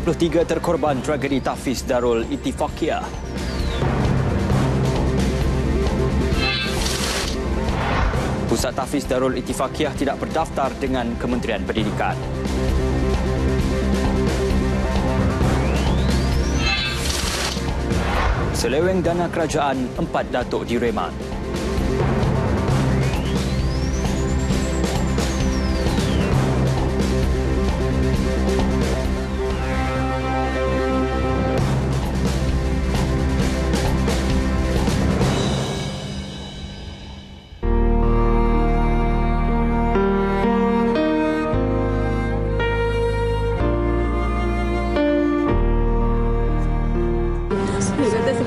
23 terkorban tragedi Tahfiz Darul Ittifaqiyah. Pusat Tahfiz Darul Ittifaqiyah tidak berdaftar dengan Kementerian Pendidikan. Seleweng dana kerajaan 4 datuk direman.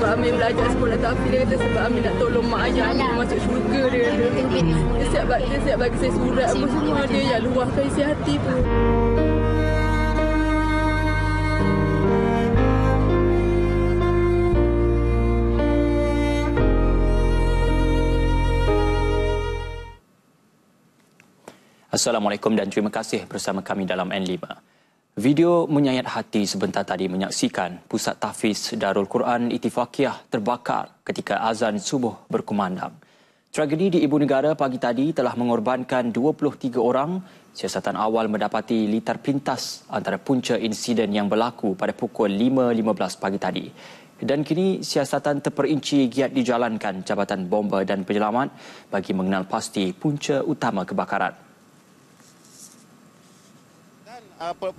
Amin belajar sekolah tahfiz, dia kata sebab Amin nak tolong mak ayah Amin masuk syurga, dia kata. Dia siap bagi saya surat apa semua, dia yang luahkan isi hati tu. Assalamualaikum dan terima kasih bersama kami dalam N5. Video menyayat hati sebentar tadi menyaksikan Pusat Tahfiz Darul Quran Ittifaqiyah terbakar ketika azan subuh berkumandang. Tragedi di ibu negara pagi tadi telah mengorbankan 23 orang. Siasatan awal mendapati litar pintas antara punca insiden yang berlaku pada pukul 5.15 pagi tadi. Dan kini siasatan terperinci giat dijalankan Jabatan Bomba dan Penyelamat bagi mengenal pasti punca utama kebakaran.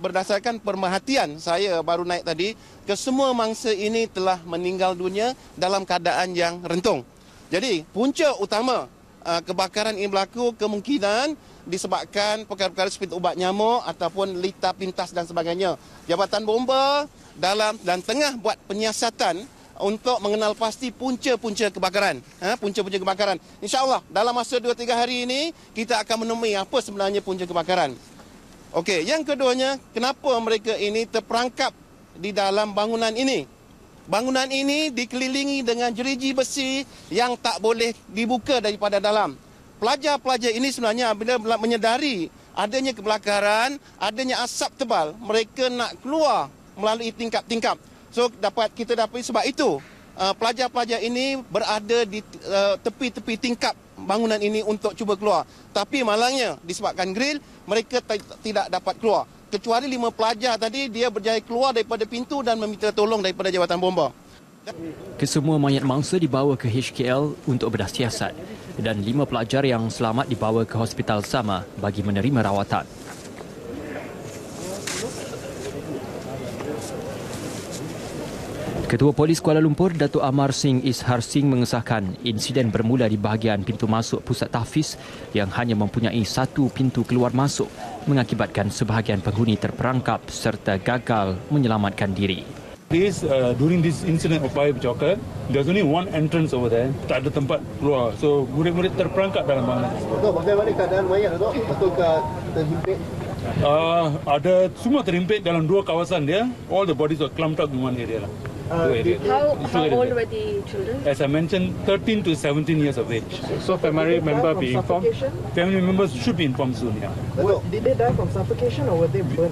Berdasarkan pemerhatian saya baru naik tadi, kesemua mangsa ini telah meninggal dunia dalam keadaan yang rentung. Jadi punca utama kebakaran ini berlaku kemungkinan disebabkan perkara-perkara seperti ubat nyamuk ataupun litar pintas dan sebagainya. Jabatan Bomba dalam dan tengah buat penyiasatan untuk mengenal pasti punca-punca kebakaran. Punca-punca kebakaran. InsyaAllah dalam masa 2-3 hari ini kita akan menemui apa sebenarnya punca kebakaran. Okey, yang keduanya, kenapa mereka ini terperangkap di dalam bangunan ini? Bangunan ini dikelilingi dengan jeriji besi yang tak boleh dibuka daripada dalam. Pelajar-pelajar ini sebenarnya bila menyedari adanya kebakaran, adanya asap tebal, mereka nak keluar melalui tingkap-tingkap. So kita dapat sebab itu pelajar-pelajar ini berada di tepi-tepi tingkap bangunan ini untuk cuba keluar. Tapi malangnya disebabkan grill, mereka tidak dapat keluar. Kecuali 5 pelajar tadi, dia berjaya keluar daripada pintu dan meminta tolong daripada Jabatan Bomba. Kesemua mayat mangsa dibawa ke HKL untuk bedah siasat dan 5 pelajar yang selamat dibawa ke Hospital Sama bagi menerima rawatan. Ketua Polis Kuala Lumpur, Datuk Amar Singh Ishar Singh mengesahkan insiden bermula di bahagian pintu masuk Pusat Tahfiz yang hanya mempunyai satu pintu keluar masuk mengakibatkan sebahagian penghuni terperangkap serta gagal menyelamatkan diri. During this incident of fire Joker, there's only one entrance over there. Tak ada tempat keluar. So murid-murid terperangkap dalam bangunan. Betul, bagaimana keadaan mayat tu? Betulkah terhimpit? Ada semua terhimpit dalam 2 kawasan dia. All the bodies were clumped up in one area lah. How old were the children? As I mentioned, 13 to 17 years of age. So family member be informed? Family members should be informed soon, yeah. Did they die from suffocation or were they burnt?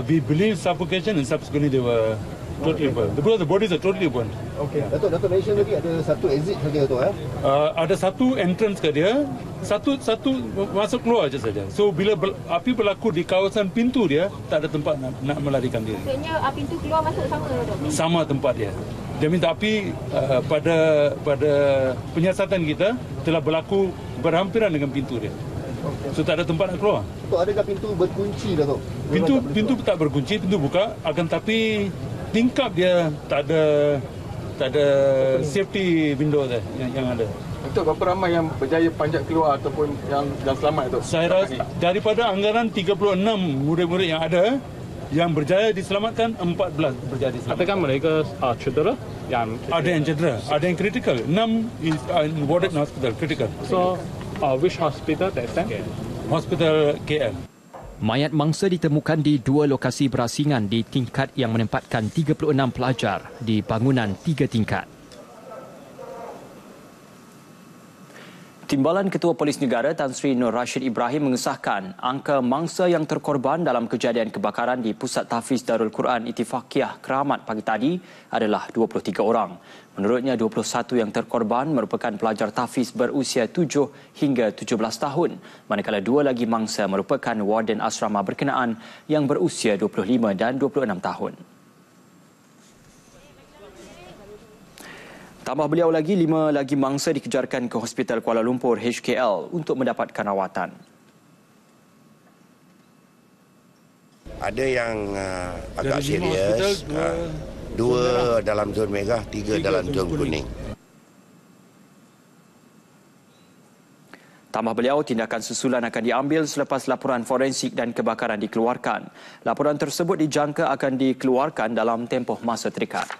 We believe suffocation and subsequently they were totally burnt. Because the bodies are totally burnt. Okay. Datuk mention lagi ada satu exit saja tu ada satu entrance ke dia, satu masuk keluar aja saja. So bila api berlaku di kawasan pintu dia, tak ada tempat nak melarikan diri. Maksudnya pintu keluar masuk sama tu? Sama tempat dia. Dia minta api pada penyiasatan kita telah berlaku berhampiran dengan pintu dia. So tak ada tempat nak keluar. Datuk, adakah pintu berkunci Datuk? Pintu tak berkunci, pintu buka, akan tapi tingkap dia tak ada safety window dia yang ada. Untuk berapa ramai yang berjaya panjat keluar ataupun yang selamat itu? Saya rasa daripada anggaran 36 murid-murid yang ada, yang berjaya diselamatkan 14 berjaya diselamatkan. Apakah mereka cedera? Ada yang cedera, ada yang critical. 6 is warded in hospital critical. So which hospital that time? Hospital KL. Mayat mangsa ditemukan di 2 lokasi berasingan di tingkat yang menempatkan 36 pelajar di bangunan 3 tingkat. Timbalan Ketua Polis Negara Tan Sri Nur Rashid Ibrahim mengesahkan angka mangsa yang terkorban dalam kejadian kebakaran di Pusat Tahfiz Darul Quran Ittifaqiyah Keramat pagi tadi adalah 23 orang. Menurutnya 21 yang terkorban merupakan pelajar tahfiz berusia 7 hingga 17 tahun, manakala 2 lagi mangsa merupakan warden asrama berkenaan yang berusia 25 dan 26 tahun. Tambah beliau lagi, 5 lagi mangsa dikejarkan ke Hospital Kuala Lumpur HKL untuk mendapatkan rawatan. Ada yang agak serius, 2 dalam zon merah, 3 dalam zon kuning. Tambah beliau, tindakan susulan akan diambil selepas laporan forensik dan kebakaran dikeluarkan. Laporan tersebut dijangka akan dikeluarkan dalam tempoh masa terdekat.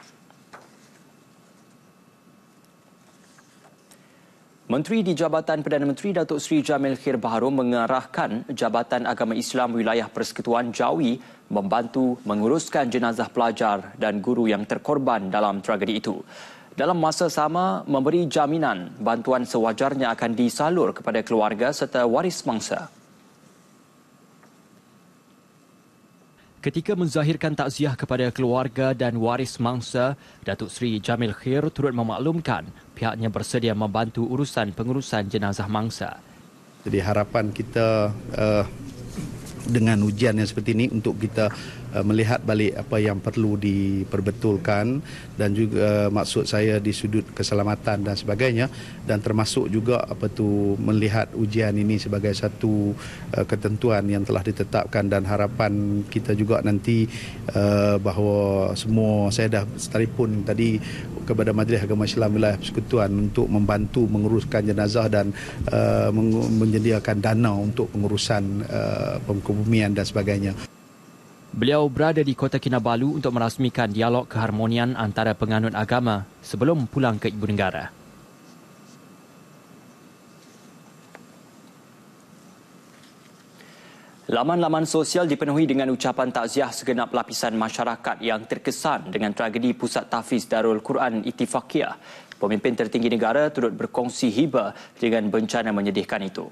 Menteri di Jabatan Perdana Menteri Datuk Seri Jamil Khair Baharom mengarahkan Jabatan Agama Islam Wilayah Persekutuan Jawi membantu menguruskan jenazah pelajar dan guru yang terkorban dalam tragedi itu. Dalam masa sama, memberi jaminan bantuan sewajarnya akan disalur kepada keluarga serta waris mangsa. Ketika menzahirkan takziah kepada keluarga dan waris mangsa, Datuk Seri Jamil Khair turut memaklumkan pihaknya bersedia membantu pengurusan jenazah mangsa. Jadi harapan kita dengan ujian yang seperti ini untuk kita melihat balik apa yang perlu diperbetulkan dan juga maksud saya di sudut keselamatan dan sebagainya, dan termasuk juga melihat ujian ini sebagai satu ketentuan yang telah ditetapkan, dan harapan kita juga nanti bahawa semua, saya dah telefon tadi kepada Majlis Agama Islam Wilayah Persekutuan untuk membantu menguruskan jenazah dan menyediakan dana untuk pengurusan pengkebumian dan sebagainya. Beliau berada di Kota Kinabalu untuk merasmikan dialog keharmonian antara penganut agama sebelum pulang ke ibu negara. Laman-laman sosial dipenuhi dengan ucapan takziah segenap lapisan masyarakat yang terkesan dengan tragedi Pusat Tahfiz Darul Quran Ittifaqiyah. Pemimpin tertinggi negara turut berkongsi hibah dengan bencana menyedihkan itu.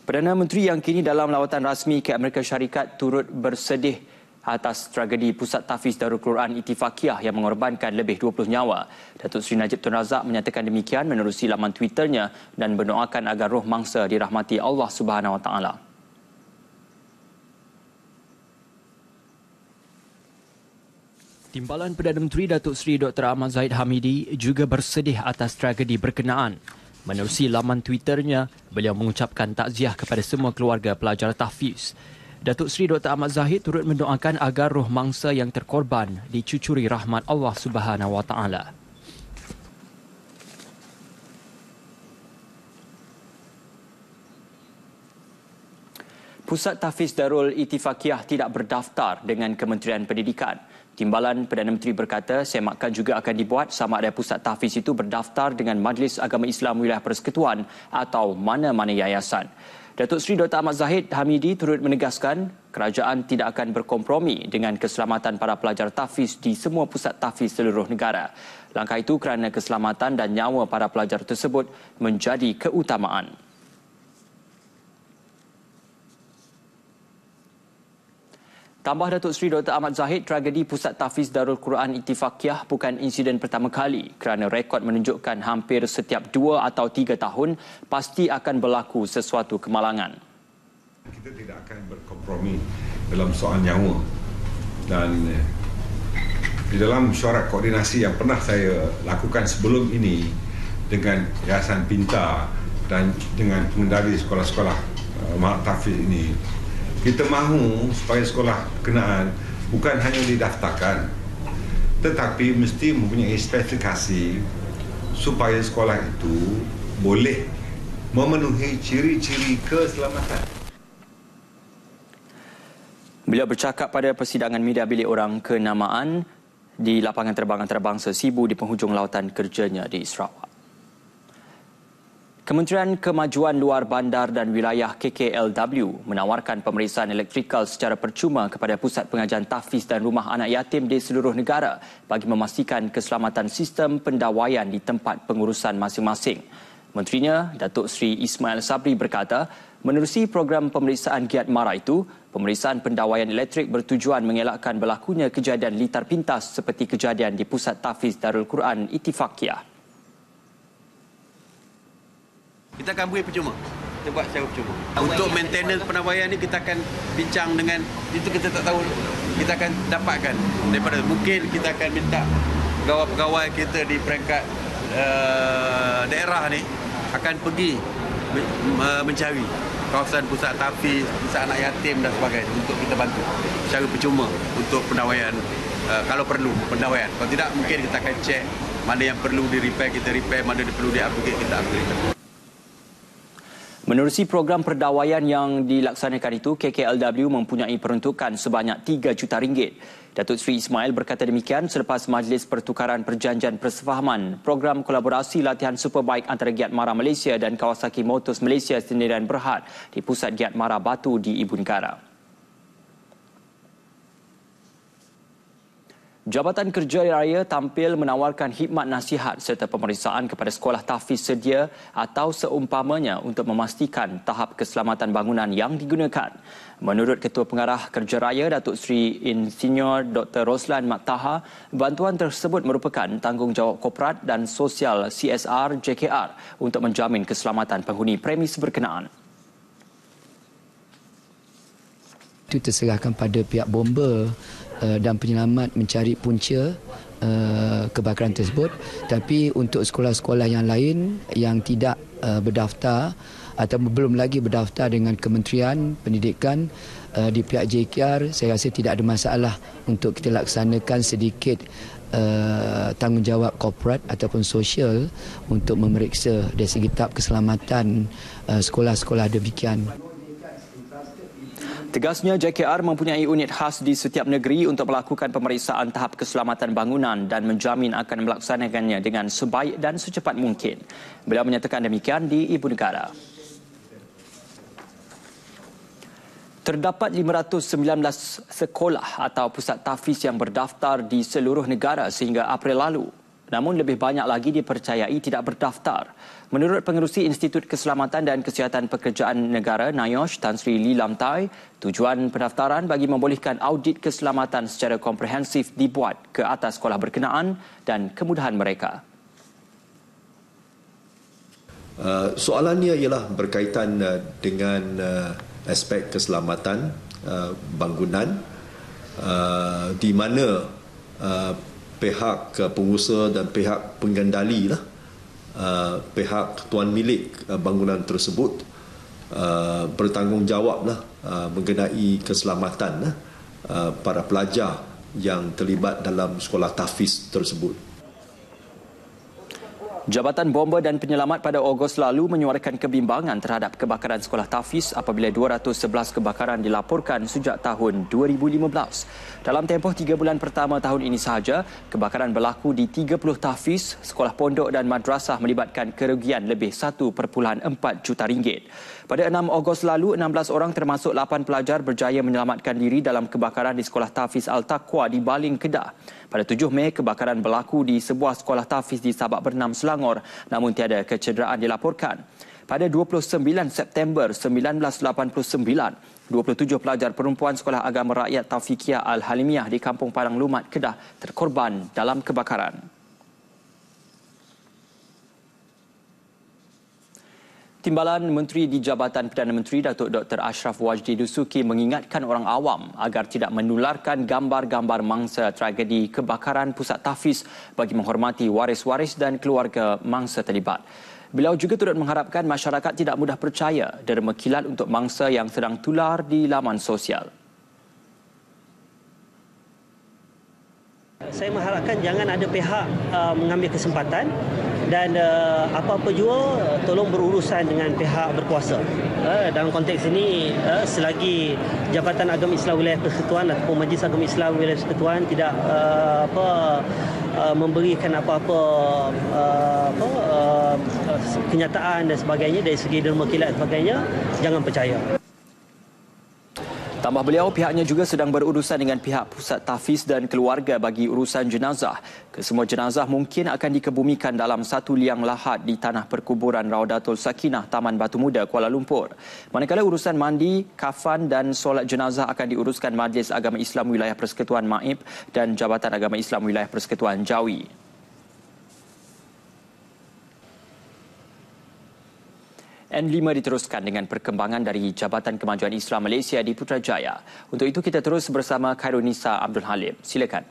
Perdana Menteri yang kini dalam lawatan rasmi ke Amerika Syarikat turut bersedih atas tragedi Pusat Tahfiz Darul Quran Ittifaqiyah yang mengorbankan lebih 20 nyawa. Datuk Seri Najib Tun Razak menyatakan demikian menerusi laman Twitternya dan mendoakan agar roh mangsa dirahmati Allah Subhanahu Wa Taala. Timbalan Perdana Menteri Datuk Seri Dr. Ahmad Zahid Hamidi juga bersedih atas tragedi berkenaan. Menerusi laman Twitternya, beliau mengucapkan takziah kepada semua keluarga pelajar tahfiz. Datuk Seri Dr. Ahmad Zahid turut mendoakan agar roh mangsa yang terkorban dicucuri rahmat Allah Subhanahu Wa Taala. Pusat Tahfiz Darul Ittifaqiyah tidak berdaftar dengan Kementerian Pendidikan. Timbalan Perdana Menteri berkata semakan juga akan dibuat sama ada pusat tahfiz itu berdaftar dengan Majlis Agama Islam Wilayah Persekutuan atau mana-mana yayasan. Datuk Seri Dr. Ahmad Zahid Hamidi turut menegaskan kerajaan tidak akan berkompromi dengan keselamatan para pelajar tahfiz di semua pusat tahfiz seluruh negara. Langkah itu kerana keselamatan dan nyawa para pelajar tersebut menjadi keutamaan. Tambah Datuk Seri Dr. Ahmad Zahid, tragedi Pusat Tahfiz Darul Quran Ittifaqiyah bukan insiden pertama kali kerana rekod menunjukkan hampir setiap 2 atau 3 tahun pasti akan berlaku sesuatu kemalangan. Kita tidak akan berkompromi dalam soal nyawa, dan di dalam mesyuarat koordinasi yang pernah saya lakukan sebelum ini dengan Yayasan Pintar dan dengan pengendali sekolah-sekolah Mahat Tahfiz ini, kita mahu supaya sekolah berkenaan bukan hanya didaftarkan, tetapi mesti mempunyai spesifikasi supaya sekolah itu boleh memenuhi ciri-ciri keselamatan. Beliau bercakap pada persidangan media bilik orang kenamaan di lapangan terbang antarabangsa Sibu di penghujung lawatan kerjanya di Sarawak. Kementerian Kemajuan Luar Bandar dan Wilayah KKLW menawarkan pemeriksaan elektrikal secara percuma kepada pusat pengajian tahfiz dan rumah anak yatim di seluruh negara bagi memastikan keselamatan sistem pendawaian di tempat pengurusan masing-masing. Menterinya, Datuk Seri Ismail Sabri berkata, menerusi program pemeriksaan giat mara itu, pemeriksaan pendawaian elektrik bertujuan mengelakkan berlakunya kejadian litar pintas seperti kejadian di Pusat Tahfiz Darul Quran Ittifaqiyah. Kita akan beri percuma. Kita buat secara percuma. Untuk maintenance pendawaian ni kita akan bincang dengan, itu kita tak tahu. Kita akan dapatkan daripada, mungkin kita akan minta pegawai-pegawai kita di peringkat daerah ni akan pergi mencari kawasan pusat tahfiz, pusat anak yatim dan sebagainya untuk kita bantu secara percuma untuk pendawaian, kalau perlu pendawaian. Kalau tidak, mungkin kita akan cek mana yang perlu di repair, kita repair, mana yang perlu di upgrade, kita upgrade. Menerusi program perdawaian yang dilaksanakan itu, KKLW mempunyai peruntukan sebanyak RM3 juta. Datuk Seri Ismail berkata demikian selepas Majlis Pertukaran Perjanjian Persefahaman program kolaborasi latihan Superbike antara Giat Mara Malaysia dan Kawasaki Motors Malaysia Sdn Berhad di Pusat Giat Mara Batu di Ibu Negara. Jabatan Kerja Raya tampil menawarkan khidmat nasihat serta pemeriksaan kepada sekolah tahfiz sedia atau seumpamanya untuk memastikan tahap keselamatan bangunan yang digunakan. Menurut Ketua Pengarah Kerja Raya Datuk Seri Insinyur Dr. Roslan Maktaha, bantuan tersebut merupakan tanggungjawab korporat dan sosial CSR JKR untuk menjamin keselamatan penghuni premis berkenaan. Itu terserahkan pada pihak bomba dan penyelamat mencari punca kebakaran tersebut. Tapi untuk sekolah-sekolah yang lain yang tidak berdaftar atau belum lagi berdaftar dengan Kementerian Pendidikan di pihak JKR, saya rasa tidak ada masalah untuk kita laksanakan sedikit tanggungjawab korporat ataupun sosial untuk memeriksa dari segi tahap keselamatan sekolah-sekolah demikian. Tegasnya, JKR mempunyai unit khas di setiap negeri untuk melakukan pemeriksaan tahap keselamatan bangunan dan menjamin akan melaksanakannya dengan sebaik dan secepat mungkin. Beliau menyatakan demikian di Ibu Negara. Terdapat 519 sekolah atau pusat tahfiz yang berdaftar di seluruh negara sehingga April lalu. Namun lebih banyak lagi dipercayai tidak berdaftar. Menurut Pengerusi Institut Keselamatan dan Kesihatan Pekerjaan Negara NIOSH Tan Sri Lee Lam Tai, tujuan pendaftaran bagi membolehkan audit keselamatan secara komprehensif dibuat ke atas sekolah berkenaan dan kemudahan mereka. Soalannya ialah berkaitan dengan aspek keselamatan bangunan di mana pihak pengusaha dan pihak pengendali pihak tuan milik bangunan tersebut bertanggungjawablah mengenai keselamatan para pelajar yang terlibat dalam sekolah tahfiz tersebut. Jabatan Bomba dan Penyelamat pada Ogos lalu menyuarakan kebimbangan terhadap kebakaran sekolah tahfiz apabila 211 kebakaran dilaporkan sejak tahun 2015. Dalam tempoh 3 bulan pertama tahun ini sahaja, kebakaran berlaku di 30 tahfiz, sekolah pondok dan madrasah melibatkan kerugian lebih 1.4 juta ringgit. Pada 6 Ogos lalu, 16 orang termasuk 8 pelajar berjaya menyelamatkan diri dalam kebakaran di sekolah tahfiz Al-Taqwa di Baling, Kedah. Pada 7 Mei, kebakaran berlaku di sebuah sekolah tahfiz di Sabak Bernam, Selangor, namun tiada kecederaan dilaporkan. Pada 29 September 1989, 27 pelajar perempuan Sekolah Agama Rakyat Taufiqiyah Al-Halimiyah di Kampung Padang Lumat, Kedah terkorban dalam kebakaran. Timbalan Menteri di Jabatan Perdana Menteri Datuk Dr. Ashraf Wajdi Dusuki mengingatkan orang awam agar tidak menularkan gambar-gambar mangsa tragedi kebakaran pusat tahfiz bagi menghormati waris-waris dan keluarga mangsa terlibat. Beliau juga turut mengharapkan masyarakat tidak mudah percaya derma kilat untuk mangsa yang sedang tular di laman sosial. Saya mengharapkan jangan ada pihak mengambil kesempatan dan apa-apa jua tolong berurusan dengan pihak berkuasa. Dalam konteks ini, selagi Jabatan Agama Islam Wilayah Persekutuan ataupun Majlis Agama Islam Wilayah Persekutuan tidak memberikan apa-apa kenyataan dan sebagainya dari segi derma kilat dan sebagainya, jangan percaya. Tambah beliau, pihaknya juga sedang berurusan dengan pihak Pusat Tahfiz dan Keluarga bagi urusan jenazah. Kesemua jenazah mungkin akan dikebumikan dalam satu liang lahat di tanah perkuburan Raudatul Sakinah, Taman Batu Muda, Kuala Lumpur. Manakala urusan mandi, kafan dan solat jenazah akan diuruskan Majlis Agama Islam Wilayah Persekutuan Maib dan Jabatan Agama Islam Wilayah Persekutuan Jawi. N5 diteruskan dengan perkembangan dari Jabatan Kemajuan Islam Malaysia di Putrajaya. Untuk itu kita terus bersama Khairunisa Abdul Halim. Silakan.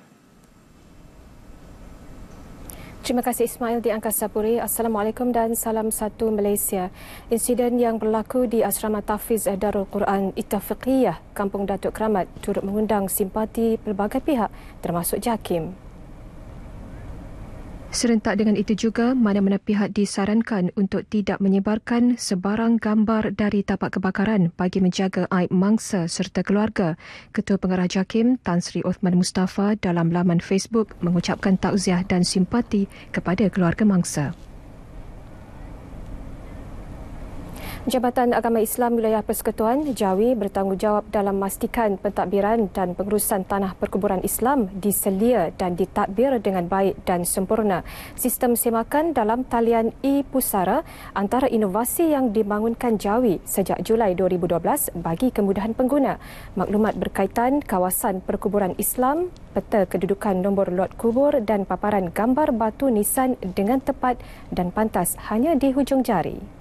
Terima kasih Ismail di Angkasa Puri. Assalamualaikum dan salam satu Malaysia. Insiden yang berlaku di Asrama Tahfiz Darul Quran Ittafiqiyah, Kampung Datuk Keramat turut mengundang simpati pelbagai pihak termasuk JAKIM. Serentak dengan itu juga, mana-mana pihak disarankan untuk tidak menyebarkan sebarang gambar dari tapak kebakaran bagi menjaga aib mangsa serta keluarga. Ketua Pengarah JAKIM, Tan Sri Othman Mustafa dalam laman Facebook mengucapkan takziah dan simpati kepada keluarga mangsa. Jabatan Agama Islam Wilayah Persekutuan Jawi bertanggungjawab dalam memastikan pentadbiran dan pengurusan tanah perkuburan Islam diselia dan ditadbir dengan baik dan sempurna. Sistem semakan dalam talian e-Pusara antara inovasi yang dibangunkan Jawi sejak Julai 2012 bagi kemudahan pengguna. Maklumat berkaitan kawasan perkuburan Islam, peta kedudukan nombor lot kubur dan paparan gambar batu nisan dengan tepat dan pantas hanya di hujung jari.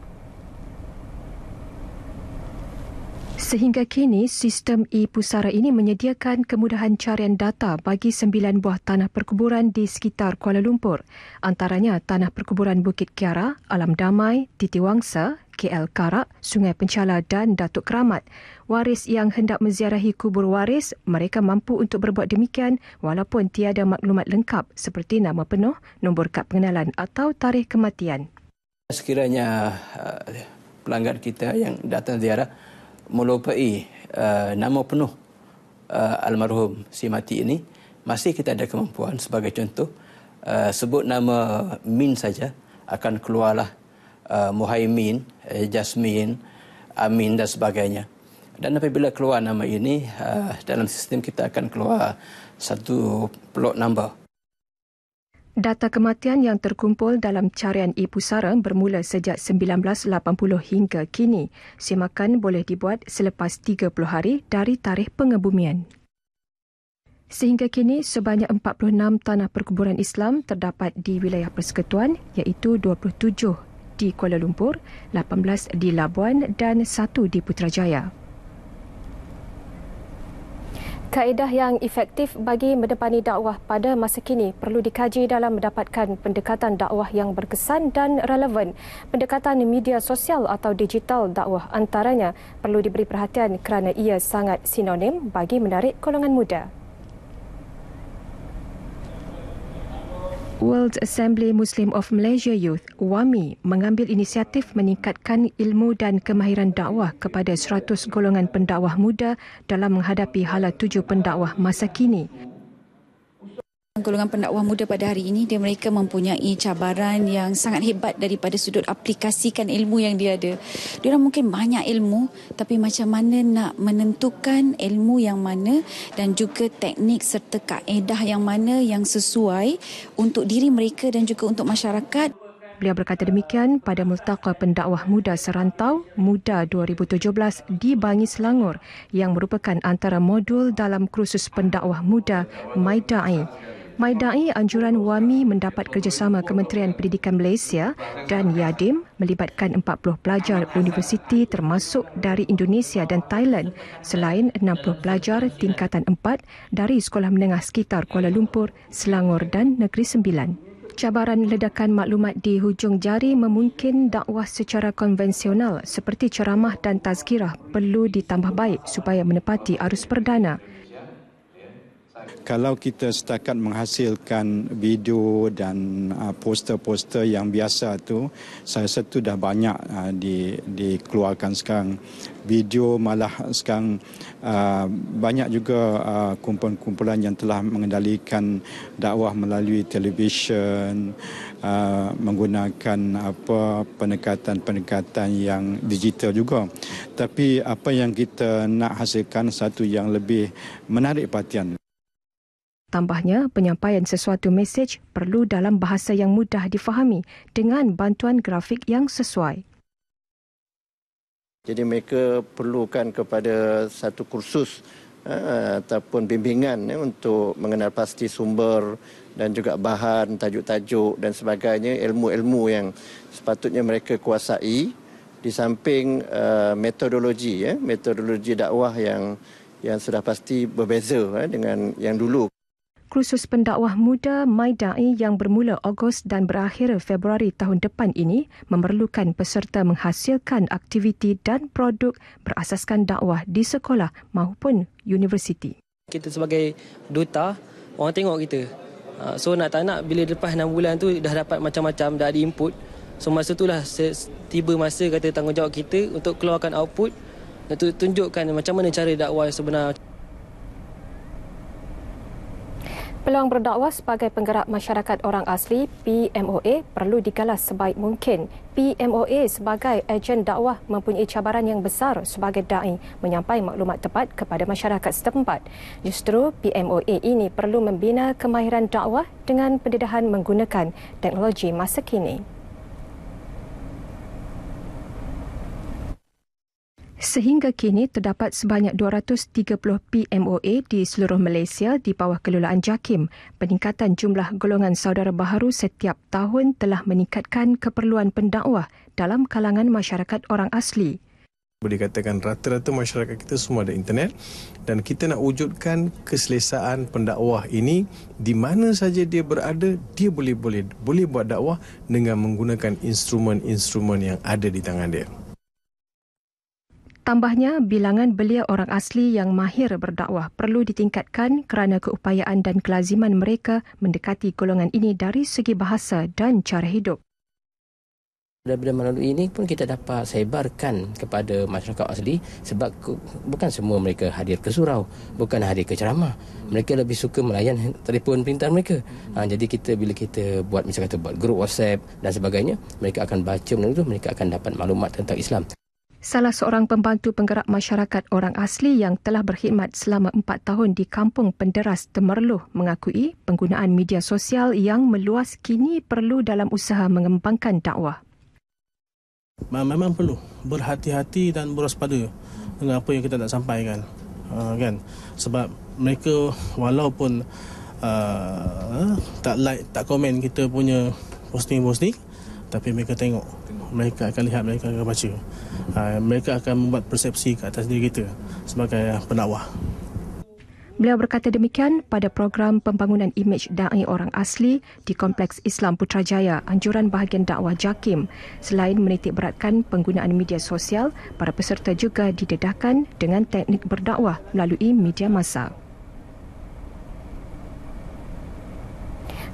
Sehingga kini, sistem e-Pusara ini menyediakan kemudahan carian data bagi 9 buah tanah perkuburan di sekitar Kuala Lumpur. Antaranya Tanah Perkuburan Bukit Kiara, Alam Damai, Titi Wangsa, KL Karak, Sungai Penchala dan Datuk Keramat. Waris yang hendak menziarahi kubur waris, mereka mampu untuk berbuat demikian walaupun tiada maklumat lengkap seperti nama penuh, nombor kad pengenalan atau tarikh kematian. Sekiranya pelanggan kita yang datang ziarah melupai nama penuh almarhum si mati ini, masih kita ada kemampuan sebagai contoh sebut nama Min saja akan keluarlah Muhaimin, Jasmin, Amin dan sebagainya. Dan apabila keluar nama ini, dalam sistem kita akan keluar satu plot number. Data kematian yang terkumpul dalam carian e-Pusara bermula sejak 1980 hingga kini. Semakan boleh dibuat selepas 30 hari dari tarikh pengebumian. Sehingga kini, sebanyak 46 tanah perkuburan Islam terdapat di wilayah persekutuan, iaitu 27 di Kuala Lumpur, 18 di Labuan dan 1 di Putrajaya. Kaedah yang efektif bagi mendepani dakwah pada masa kini perlu dikaji dalam mendapatkan pendekatan dakwah yang berkesan dan relevan. Pendekatan media sosial atau digital dakwah antaranya perlu diberi perhatian kerana ia sangat sinonim bagi menarik golongan muda. World Assembly Muslim of Malaysia Youth, WAMI, mengambil inisiatif meningkatkan ilmu dan kemahiran dakwah kepada 100 golongan pendakwah muda dalam menghadapi hala tuju pendakwah masa kini. Golongan pendakwah muda pada hari ini, mereka mempunyai cabaran yang sangat hebat daripada sudut aplikasikan ilmu yang dia ada. Diorang mungkin banyak ilmu, tapi macam mana nak menentukan ilmu yang mana dan juga teknik serta kaedah yang mana yang sesuai untuk diri mereka dan juga untuk masyarakat. Beliau berkata demikian pada Multaqa Pendakwah Muda Serantau Muda 2017 di Bangi Selangor yang merupakan antara modul dalam kursus pendakwah muda MyDai. MyDai anjuran WAMI mendapat kerjasama Kementerian Pendidikan Malaysia dan Yadim melibatkan 40 pelajar universiti termasuk dari Indonesia dan Thailand selain 60 pelajar tingkatan 4 dari sekolah menengah sekitar Kuala Lumpur, Selangor dan Negeri Sembilan. Cabaran ledakan maklumat di hujung jari memungkinkan dakwah secara konvensional seperti ceramah dan tazkirah perlu ditambah baik supaya menepati arus perdana. Kalau kita setakat menghasilkan video dan poster-poster yang biasa tu, saya rasa tu dah banyak dikeluarkan sekarang. Video malah sekarang banyak juga kumpulan-kumpulan yang telah mengendalikan dakwah melalui televisyen, menggunakan pendekatan-pendekatan yang digital juga. Tapi apa yang kita nak hasilkan satu yang lebih menarik perhatian. Tambahnya, penyampaian sesuatu mesej perlu dalam bahasa yang mudah difahami dengan bantuan grafik yang sesuai. Jadi mereka perlukan kepada satu kursus ataupun bimbingan untuk mengenal pasti sumber dan juga bahan, tajuk-tajuk dan sebagainya, ilmu-ilmu yang sepatutnya mereka kuasai di samping metodologi dakwah yang sudah pasti berbeza dengan yang dulu. Kursus pendakwah muda MyDai yang bermula Ogos dan berakhir Februari tahun depan ini memerlukan peserta menghasilkan aktiviti dan produk berasaskan dakwah di sekolah maupun universiti. Kita sebagai duta, orang tengok kita. So nak tak nak bila lepas 6 bulan tu dah dapat macam-macam, dah ada input. So masa itulah tiba masa kata tanggungjawab kita untuk keluarkan output, untuk tunjukkan macam mana cara dakwah sebenar. Peluang berdakwah sebagai penggerak masyarakat orang asli PMOA perlu digalas sebaik mungkin. PMOA sebagai ejen dakwah mempunyai cabaran yang besar sebagai da'i menyampaikan maklumat tepat kepada masyarakat setempat. Justru PMOA ini perlu membina kemahiran dakwah dengan pendedahan menggunakan teknologi masa kini. Sehingga kini terdapat sebanyak 230 PMOA di seluruh Malaysia di bawah kelolaan JAKIM. Peningkatan jumlah golongan saudara baharu setiap tahun telah meningkatkan keperluan pendakwah dalam kalangan masyarakat orang asli. Boleh katakan rata-rata masyarakat kita semua ada internet dan kita nak wujudkan keselesaan pendakwah ini di mana saja dia berada, dia boleh buat dakwah dengan menggunakan instrumen-instrumen yang ada di tangan dia. Tambahnya, bilangan belia orang asli yang mahir berdakwah perlu ditingkatkan kerana keupayaan dan kelaziman mereka mendekati golongan ini dari segi bahasa dan cara hidup. Daripada melalui ini pun kita dapat sebarkan kepada masyarakat asli sebab bukan semua mereka hadir ke surau, bukan hadir ke ceramah. Mereka lebih suka melayan telefon pintar mereka. Jadi bila kita buat misalnya buat grup WhatsApp dan sebagainya, mereka akan baca melalui itu, mereka akan dapat maklumat tentang Islam. Salah seorang pembantu penggerak masyarakat orang asli yang telah berkhidmat selama 4 tahun di Kampung Penderas Temerloh mengakui penggunaan media sosial yang meluas kini perlu dalam usaha mengembangkan dakwah. Memang perlu berhati-hati dan berwaspada dengan apa yang kita nak sampaikan. Kan? Sebab mereka walaupun tak like, tak komen kita punya posting-posting, tapi mereka tengok, mereka akan lihat, mereka akan baca. Mereka akan membuat persepsi ke atas diri kita sebagai pendakwah. Beliau berkata demikian pada program pembangunan imej da'i orang asli di Kompleks Islam Putrajaya, anjuran bahagian dakwah JAKIM. Selain menitik beratkan penggunaan media sosial, para peserta juga didedahkan dengan teknik berdakwah melalui media massa.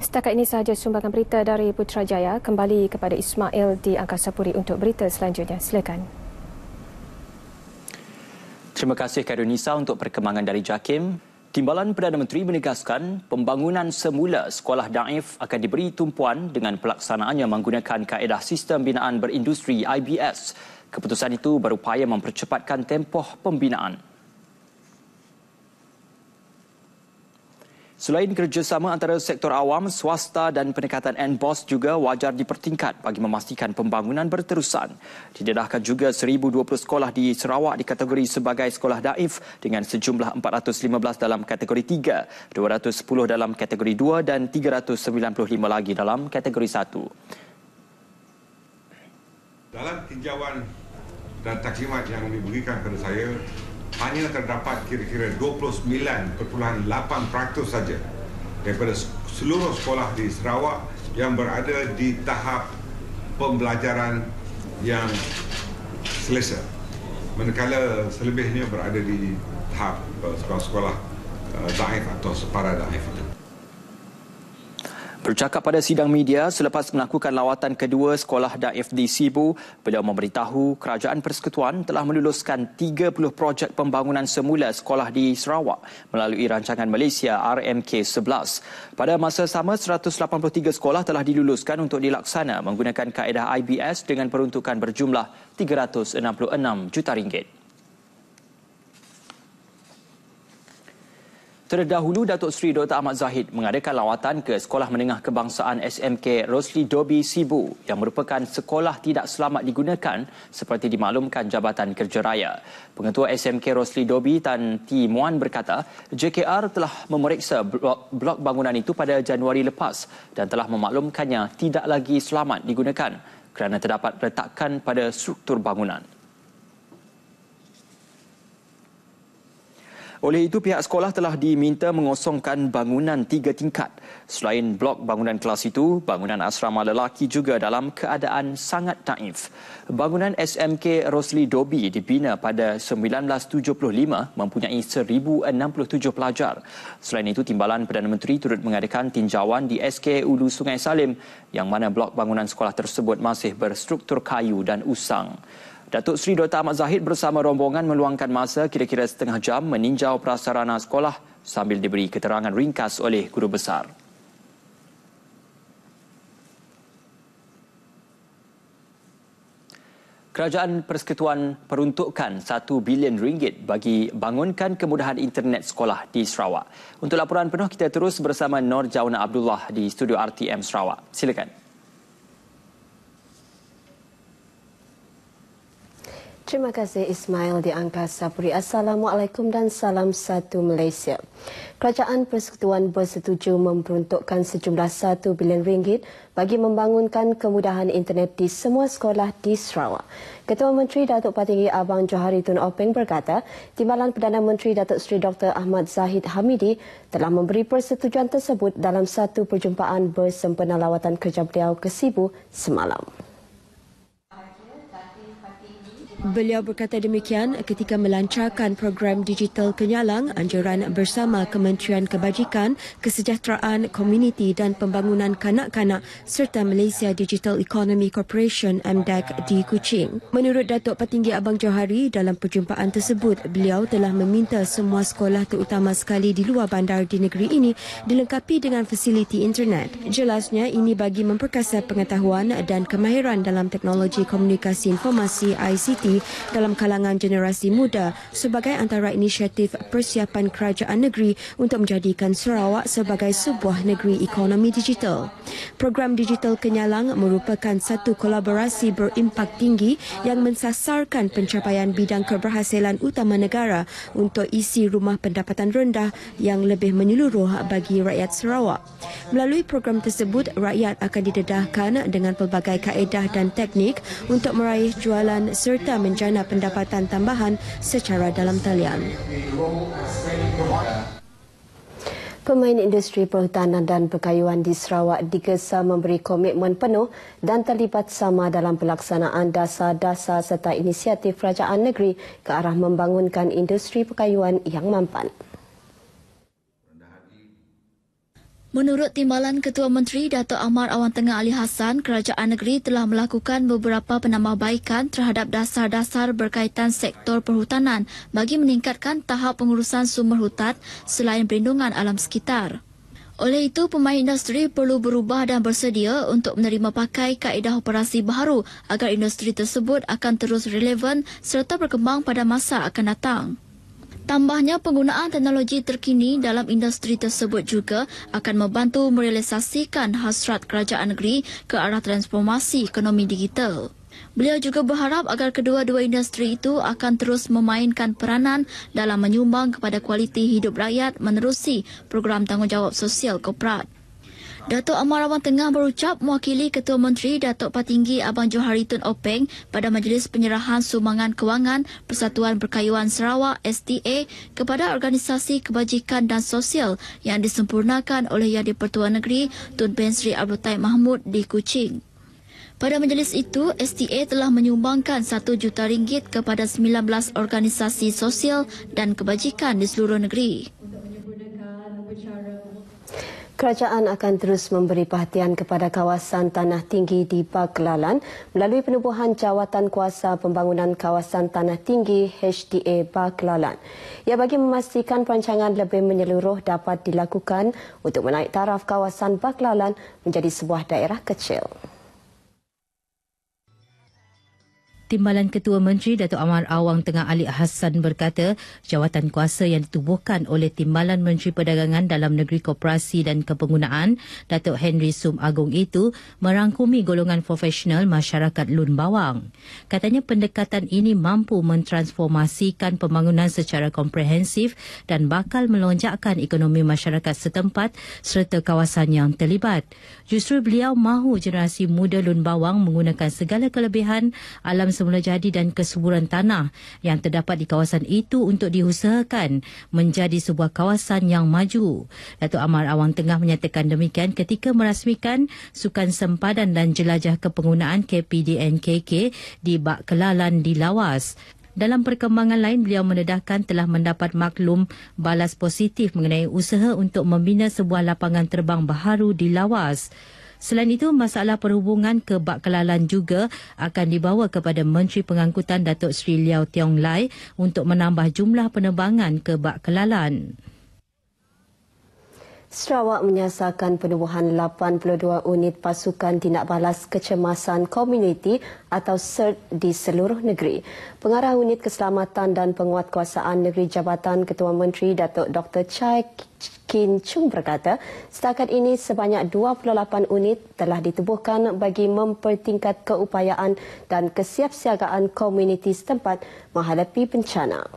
Setakat ini sahaja sumbangan berita dari Putrajaya. Kembali kepada Ismail di Angkasa Puri untuk berita selanjutnya. Silakan. Terima kasih Kairunisa untuk perkembangan dari JAKIM. Timbalan Perdana Menteri menegaskan pembangunan semula sekolah daif akan diberi tumpuan dengan pelaksanaannya menggunakan kaedah sistem binaan berindustri IBS. Keputusan itu berupaya mempercepatkan tempoh pembinaan. Selain kerjasama antara sektor awam, swasta dan pendekatan NBOS juga wajar dipertingkat bagi memastikan pembangunan berterusan. Didedahkan juga 1,020 sekolah di Sarawak dikategori sebagai sekolah daif dengan sejumlah 415 dalam kategori 3, 210 dalam kategori 2 dan 395 lagi dalam kategori 1. Dalam tinjauan dan taklimat yang diberikan kepada saya, hanya terdapat kira-kira 29.8% saja daripada seluruh sekolah di Sarawak yang berada di tahap pembelajaran yang selesa. Manakala selebihnya berada di tahap sekolah-sekolah daif atau separa daif. Bercakap pada sidang media selepas melakukan lawatan kedua sekolah daif di Sibu, beliau memberitahu Kerajaan Persekutuan telah meluluskan 30 projek pembangunan semula sekolah di Sarawak melalui rancangan Malaysia RMK11. Pada masa sama, 183 sekolah telah diluluskan untuk dilaksana menggunakan kaedah IBS dengan peruntukan berjumlah RM366 juta. Terdahulu, Datuk Seri Dr. Ahmad Zahid mengadakan lawatan ke Sekolah Menengah Kebangsaan SMK Rosli Dobi Sibu yang merupakan sekolah tidak selamat digunakan seperti dimaklumkan Jabatan Kerja Raya. Pengetua SMK Rosli Dobi Tan T. Muan berkata, JKR telah memeriksa blok bangunan itu pada Januari lepas dan telah memaklumkannya tidak lagi selamat digunakan kerana terdapat retakan pada struktur bangunan. Oleh itu, pihak sekolah telah diminta mengosongkan bangunan 3 tingkat. Selain blok bangunan kelas itu, bangunan asrama lelaki juga dalam keadaan sangat naif. Bangunan SMK Rosli Dobi dibina pada 1975 mempunyai 1,067 pelajar. Selain itu, Timbalan Perdana Menteri turut mengadakan tinjauan di SK Ulu Sungai Salim yang mana blok bangunan sekolah tersebut masih berstruktur kayu dan usang. Datuk Seri Dr. Ahmad Zahid bersama rombongan meluangkan masa kira-kira setengah jam meninjau prasarana sekolah sambil diberi keterangan ringkas oleh guru besar. Kerajaan Persekutuan peruntukkan RM1 bilion bagi bangunkan kemudahan internet sekolah di Sarawak. Untuk laporan penuh, kita terus bersama Nur Jauna Abdullah di studio RTM Sarawak. Silakan. Terima kasih Ismail di Angkasa Puri. Assalamualaikum dan salam satu Malaysia. Kerajaan Persekutuan bersetuju memperuntukkan sejumlah RM1 bilion bagi membangunkan kemudahan internet di semua sekolah di Sarawak. Ketua Menteri Datuk Patinggi Abang Johari Tun Openg berkata, Timbalan Perdana Menteri Datuk Seri Dr. Ahmad Zahid Hamidi telah memberi persetujuan tersebut dalam satu perjumpaan bersempena lawatan kerja beliau ke Sibu semalam. Beliau berkata demikian ketika melancarkan program digital Kenyalang anjuran bersama Kementerian Kebajikan, Kesejahteraan Komuniti dan Pembangunan Kanak-Kanak serta Malaysia Digital Economy Corporation MDEC di Kuching. Menurut Datuk Patinggi Abang Johari, dalam perjumpaan tersebut, beliau telah meminta semua sekolah terutama sekali di luar bandar di negeri ini dilengkapi dengan fasiliti internet. Jelasnya ini bagi memperkasa pengetahuan dan kemahiran dalam teknologi komunikasi informasi ICT dalam kalangan generasi muda sebagai antara inisiatif persiapan kerajaan negeri untuk menjadikan Sarawak sebagai sebuah negeri ekonomi digital. Program digital Kenyalang merupakan satu kolaborasi berimpak tinggi yang mensasarkan pencapaian bidang keberhasilan utama negara untuk isi rumah pendapatan rendah yang lebih menyeluruh bagi rakyat Sarawak. Melalui program tersebut, rakyat akan didedahkan dengan pelbagai kaedah dan teknik untuk meraih jualan serta menjana pendapatan tambahan secara dalam talian. Pemain industri perhutanan dan perkayuan di Sarawak digesa memberi komitmen penuh dan terlibat sama dalam pelaksanaan dasar-dasar serta inisiatif kerajaan negeri ke arah membangunkan industri perkayuan yang mampan. Menurut Timbalan Ketua Menteri Datuk Amar Awan Tengah Ali Hassan, kerajaan negeri telah melakukan beberapa penambahbaikan terhadap dasar-dasar berkaitan sektor perhutanan bagi meningkatkan tahap pengurusan sumber hutan selain perlindungan alam sekitar. Oleh itu, pemain industri perlu berubah dan bersedia untuk menerima pakai kaedah operasi baharu agar industri tersebut akan terus relevan serta berkembang pada masa akan datang. Tambahnya, penggunaan teknologi terkini dalam industri tersebut juga akan membantu merealisasikan hasrat kerajaan negeri ke arah transformasi ekonomi digital. Beliau juga berharap agar kedua-dua industri itu akan terus memainkan peranan dalam menyumbang kepada kualiti hidup rakyat menerusi program tanggungjawab sosial korporat. Datuk Amar Awan Tengah berucap mewakili Ketua Menteri Datuk Patinggi Abang Johari Tun Openg pada Majlis Penyerahan Sumbangan Kewangan Persatuan Perkayuan Sarawak STA kepada Organisasi Kebajikan dan Sosial yang disempurnakan oleh Yang di-Pertuan Negeri Tun Ben Sri Abdul Taib Mahmud di Kuching. Pada majlis itu, STA telah menyumbangkan RM1 juta kepada 19 organisasi sosial dan kebajikan di seluruh negeri. Kerajaan akan terus memberi perhatian kepada kawasan tanah tinggi di Bak-Kelalan melalui penubuhan Jawatan Kuasa Pembangunan Kawasan Tanah Tinggi HDA Bak-Kelalan. Ia bagi memastikan perancangan lebih menyeluruh dapat dilakukan untuk menaik taraf kawasan Bak-Kelalan menjadi sebuah daerah kecil. Timbalan Ketua Menteri Datuk Amar Awang Tengah Ali Hassan berkata, jawatan kuasa yang ditubuhkan oleh Timbalan Menteri Perdagangan Dalam Negeri Koperasi dan Kepenggunaan, Datuk Henry Sum Agong itu merangkumi golongan profesional masyarakat Lun Bawang. Katanya pendekatan ini mampu mentransformasikan pembangunan secara komprehensif dan bakal melonjakkan ekonomi masyarakat setempat serta kawasan yang terlibat. Justru beliau mahu generasi muda Lun Bawang menggunakan segala kelebihan alam semula jadi dan kesuburan tanah yang terdapat di kawasan itu untuk diusahakan menjadi sebuah kawasan yang maju. Datuk Amar Awang Tengah menyatakan demikian ketika merasmikan Sukan Sempadan dan Jelajah Kepenggunaan KPDNKK di Bak-Kelalan di Lawas. Dalam perkembangan lain, beliau mendedahkan telah mendapat maklum balas positif mengenai usaha untuk membina sebuah lapangan terbang baharu di Lawas. Selain itu, masalah perhubungan ke Bak-Kelalan juga akan dibawa kepada Menteri Pengangkutan Datuk Seri Liau Tiong Lai untuk menambah jumlah penerbangan ke Bak-Kelalan. Sarawak menyasarkan penubuhan 82 unit pasukan tindak balas kecemasan komuniti atau CERT di seluruh negeri. Pengarah Unit Keselamatan dan Penguatkuasaan Negeri Jabatan Ketua Menteri Datuk Dr. Chai Kin Chung berkata, setakat ini sebanyak 28 unit telah ditubuhkan bagi mempertingkat keupayaan dan kesiapsiagaan komuniti setempat menghadapi bencana.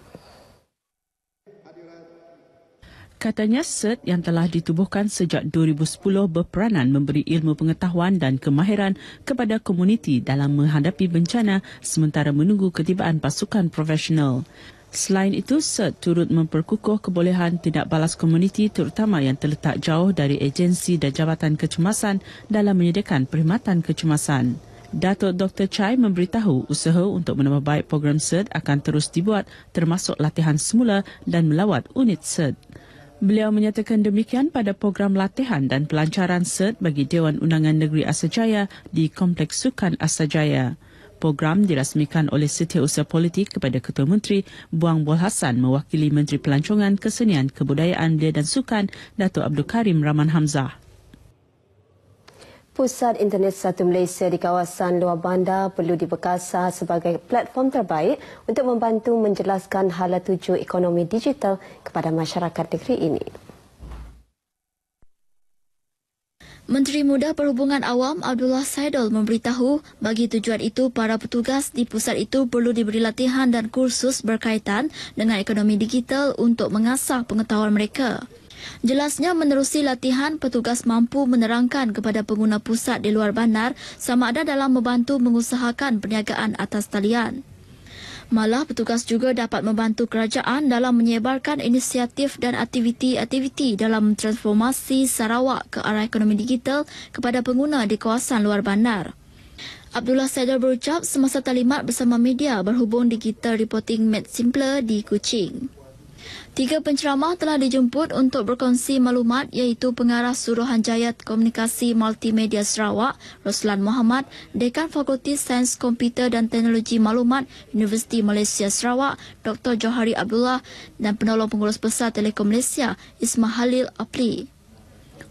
Katanya CERT yang telah ditubuhkan sejak 2010 berperanan memberi ilmu pengetahuan dan kemahiran kepada komuniti dalam menghadapi bencana sementara menunggu ketibaan pasukan profesional. Selain itu, CERT turut memperkukuh kebolehan tindak balas komuniti terutama yang terletak jauh dari agensi dan jabatan kecemasan dalam menyediakan perkhidmatan kecemasan. Datuk Dr. Chai memberitahu usaha untuk menambah baik program CERT akan terus dibuat termasuk latihan semula dan melawat unit CERT. Beliau menyatakan demikian pada program latihan dan pelancaran CERT bagi Dewan Undangan Negeri Asajaya di Kompleks Sukan Asajaya. Program dirasmikan oleh Setiausaha Politik kepada Ketua Menteri Buang Bol Hassan mewakili Menteri Pelancongan, Kesenian, Kebudayaan, Belia dan Sukan Datuk Abdul Karim Rahman Hamzah. Pusat Internet Satu Malaysia di kawasan luar bandar perlu diberkasar sebagai platform terbaik untuk membantu menjelaskan hala tuju ekonomi digital kepada masyarakat negeri ini. Menteri Muda Perhubungan Awam Abdullah Saidul memberitahu bagi tujuan itu para petugas di pusat itu perlu diberi latihan dan kursus berkaitan dengan ekonomi digital untuk mengasah pengetahuan mereka. Jelasnya menerusi latihan, petugas mampu menerangkan kepada pengguna pusat di luar bandar sama ada dalam membantu mengusahakan perniagaan atas talian. Malah petugas juga dapat membantu kerajaan dalam menyebarkan inisiatif dan aktiviti-aktiviti dalam transformasi Sarawak ke arah ekonomi digital kepada pengguna di kawasan luar bandar. Abdullah Saidul berucap semasa taklimat bersama media berhubung Digital Reporting Made Simpler di Kuching. 3 penceramah telah dijemput untuk berkongsi maklumat iaitu Pengarah Suruhanjaya Komunikasi Multimedia Sarawak, Roslan Muhammad, Dekan Fakulti Sains Komputer dan Teknologi Maklumat, Universiti Malaysia Sarawak, Dr. Johari Abdullah dan Penolong Pengurus Besar Telekom Malaysia, Ismail Halil Apli.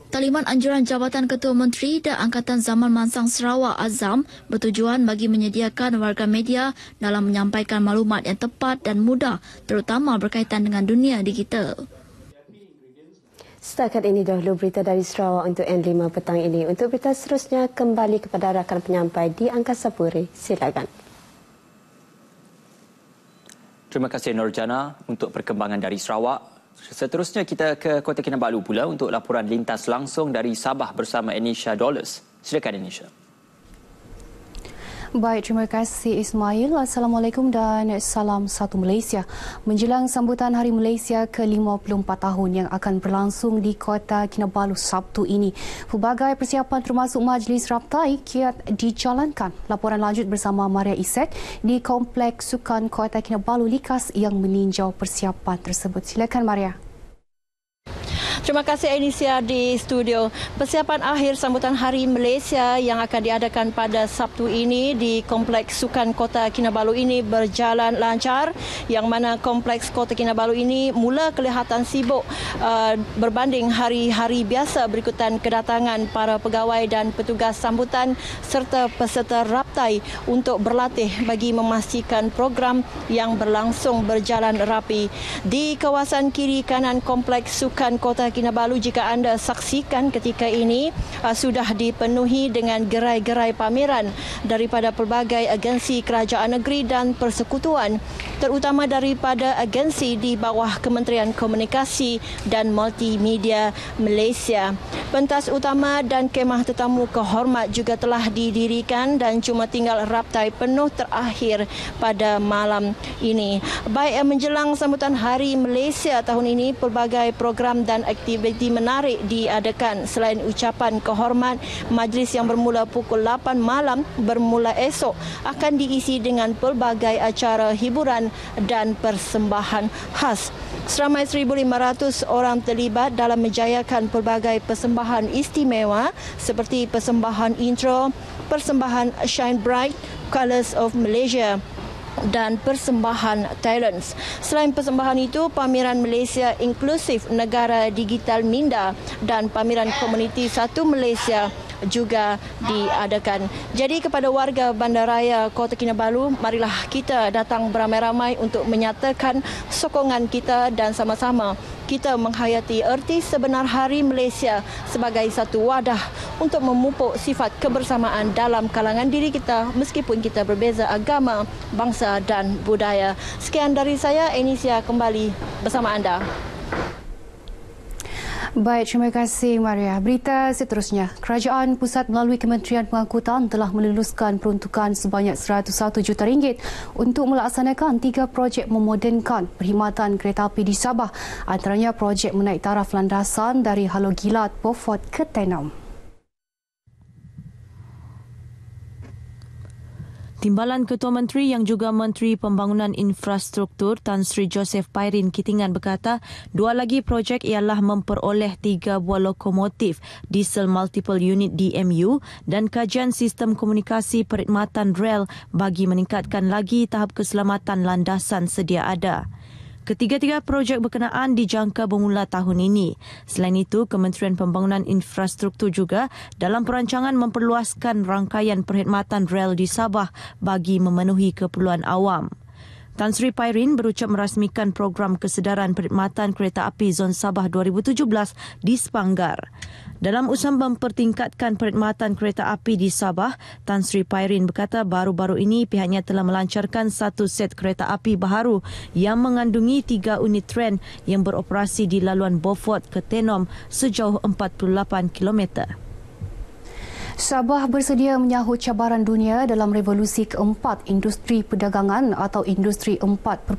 Taklimat anjuran Jabatan Ketua Menteri dan Angkatan Zaman Mansang Sarawak Azam bertujuan bagi menyediakan warga media dalam menyampaikan maklumat yang tepat dan mudah terutama berkaitan dengan dunia digital. Setakat ini dahulu berita dari Sarawak untuk N5 petang ini. Untuk berita seterusnya kembali kepada rakan penyampai di Angkasa Puri. Silakan. Terima kasih Nurjana untuk perkembangan dari Sarawak. Seterusnya kita ke Kota Kinabalu pula untuk laporan lintas langsung dari Sabah bersama Anisha Dollars. Silakan Anisha. Baik, terima kasih Ismail. Assalamualaikum dan salam satu Malaysia. Menjelang sambutan Hari Malaysia ke-54 tahun yang akan berlangsung di Kota Kinabalu Sabtu ini, pelbagai persiapan termasuk majlis raptai kiat dijalankan. Laporan lanjut bersama Maria Isek di Kompleks Sukan Kota Kinabalu Likas yang meninjau persiapan tersebut. Silakan Maria. Terima kasih Anisia di studio. Persiapan akhir sambutan Hari Malaysia yang akan diadakan pada Sabtu ini di Kompleks Sukan Kota Kinabalu ini berjalan lancar, yang mana Kompleks Kota Kinabalu ini mula kelihatan sibuk berbanding hari-hari biasa berikutan kedatangan para pegawai dan petugas sambutan serta peserta raptai untuk berlatih bagi memastikan program yang berlangsung berjalan rapi. Di kawasan kiri kanan Kompleks Sukan Kota Kinabalu, jika anda saksikan ketika ini, sudah dipenuhi dengan gerai-gerai pameran daripada pelbagai agensi kerajaan negeri dan persekutuan, terutama daripada agensi di bawah Kementerian Komunikasi dan Multimedia Malaysia. Pentas utama dan kemah tetamu kehormat juga telah didirikan dan cuma tinggal raptai penuh terakhir pada malam ini. Baik menjelang sambutan Hari Malaysia tahun ini, pelbagai program dan aktiviti menarik diadakan. Selain ucapan kehormat, majlis yang bermula pukul 8 malam bermula esok akan diisi dengan pelbagai acara hiburan dan persembahan khas. Seramai 1,500 orang terlibat dalam menjayakan pelbagai persembahan istimewa seperti persembahan intro, persembahan Shine Bright, Colours of Malaysia dan persembahan talents. Selain persembahan itu, pameran Malaysia Inklusif Negara Digital Minda dan pameran Komuniti Satu Malaysia juga diadakan. Jadi kepada warga Bandaraya Kota Kinabalu, marilah kita datang beramai-ramai untuk menyatakan sokongan kita dan sama-sama kita menghayati erti sebenar Hari Malaysia sebagai satu wadah untuk memupuk sifat kebersamaan dalam kalangan diri kita meskipun kita berbeza agama, bangsa dan budaya. Sekian dari saya, Anisia kembali bersama anda. Baik, terima kasih Maria. Berita seterusnya, Kerajaan Pusat melalui Kementerian Pengangkutan telah meluluskan peruntukan sebanyak RM101 juta untuk melaksanakan 3 projek memodernkan perkhidmatan kereta api di Sabah, antaranya projek menaik taraf landasan dari Halogilat Beaufort ke Tenom. Timbalan Ketua Menteri yang juga Menteri Pembangunan Infrastruktur Tan Sri Joseph Pairin Kitingan berkata, 2 lagi projek ialah memperoleh 3 buah lokomotif diesel multiple unit DMU dan kajian sistem komunikasi perkhidmatan rel bagi meningkatkan lagi tahap keselamatan landasan sedia ada. Ketiga-tiga projek berkenaan dijangka bermula tahun ini. Selain itu, Kementerian Pembangunan Infrastruktur juga dalam perancangan memperluaskan rangkaian perkhidmatan rel di Sabah bagi memenuhi keperluan awam. Tan Sri Pairin berucap merasmikan program kesedaran perkhidmatan kereta api Zon Sabah 2017 di Sepanggar. Dalam usaha mempertingkatkan perkhidmatan kereta api di Sabah, Tan Sri Pairin berkata baru-baru ini pihaknya telah melancarkan 1 set kereta api baharu yang mengandungi 3 unit tren yang beroperasi di laluan Beaufort ke Tenom sejauh 48 km. Sabah bersedia menyahut cabaran dunia dalam revolusi keempat industri perdagangan atau Industri 4.0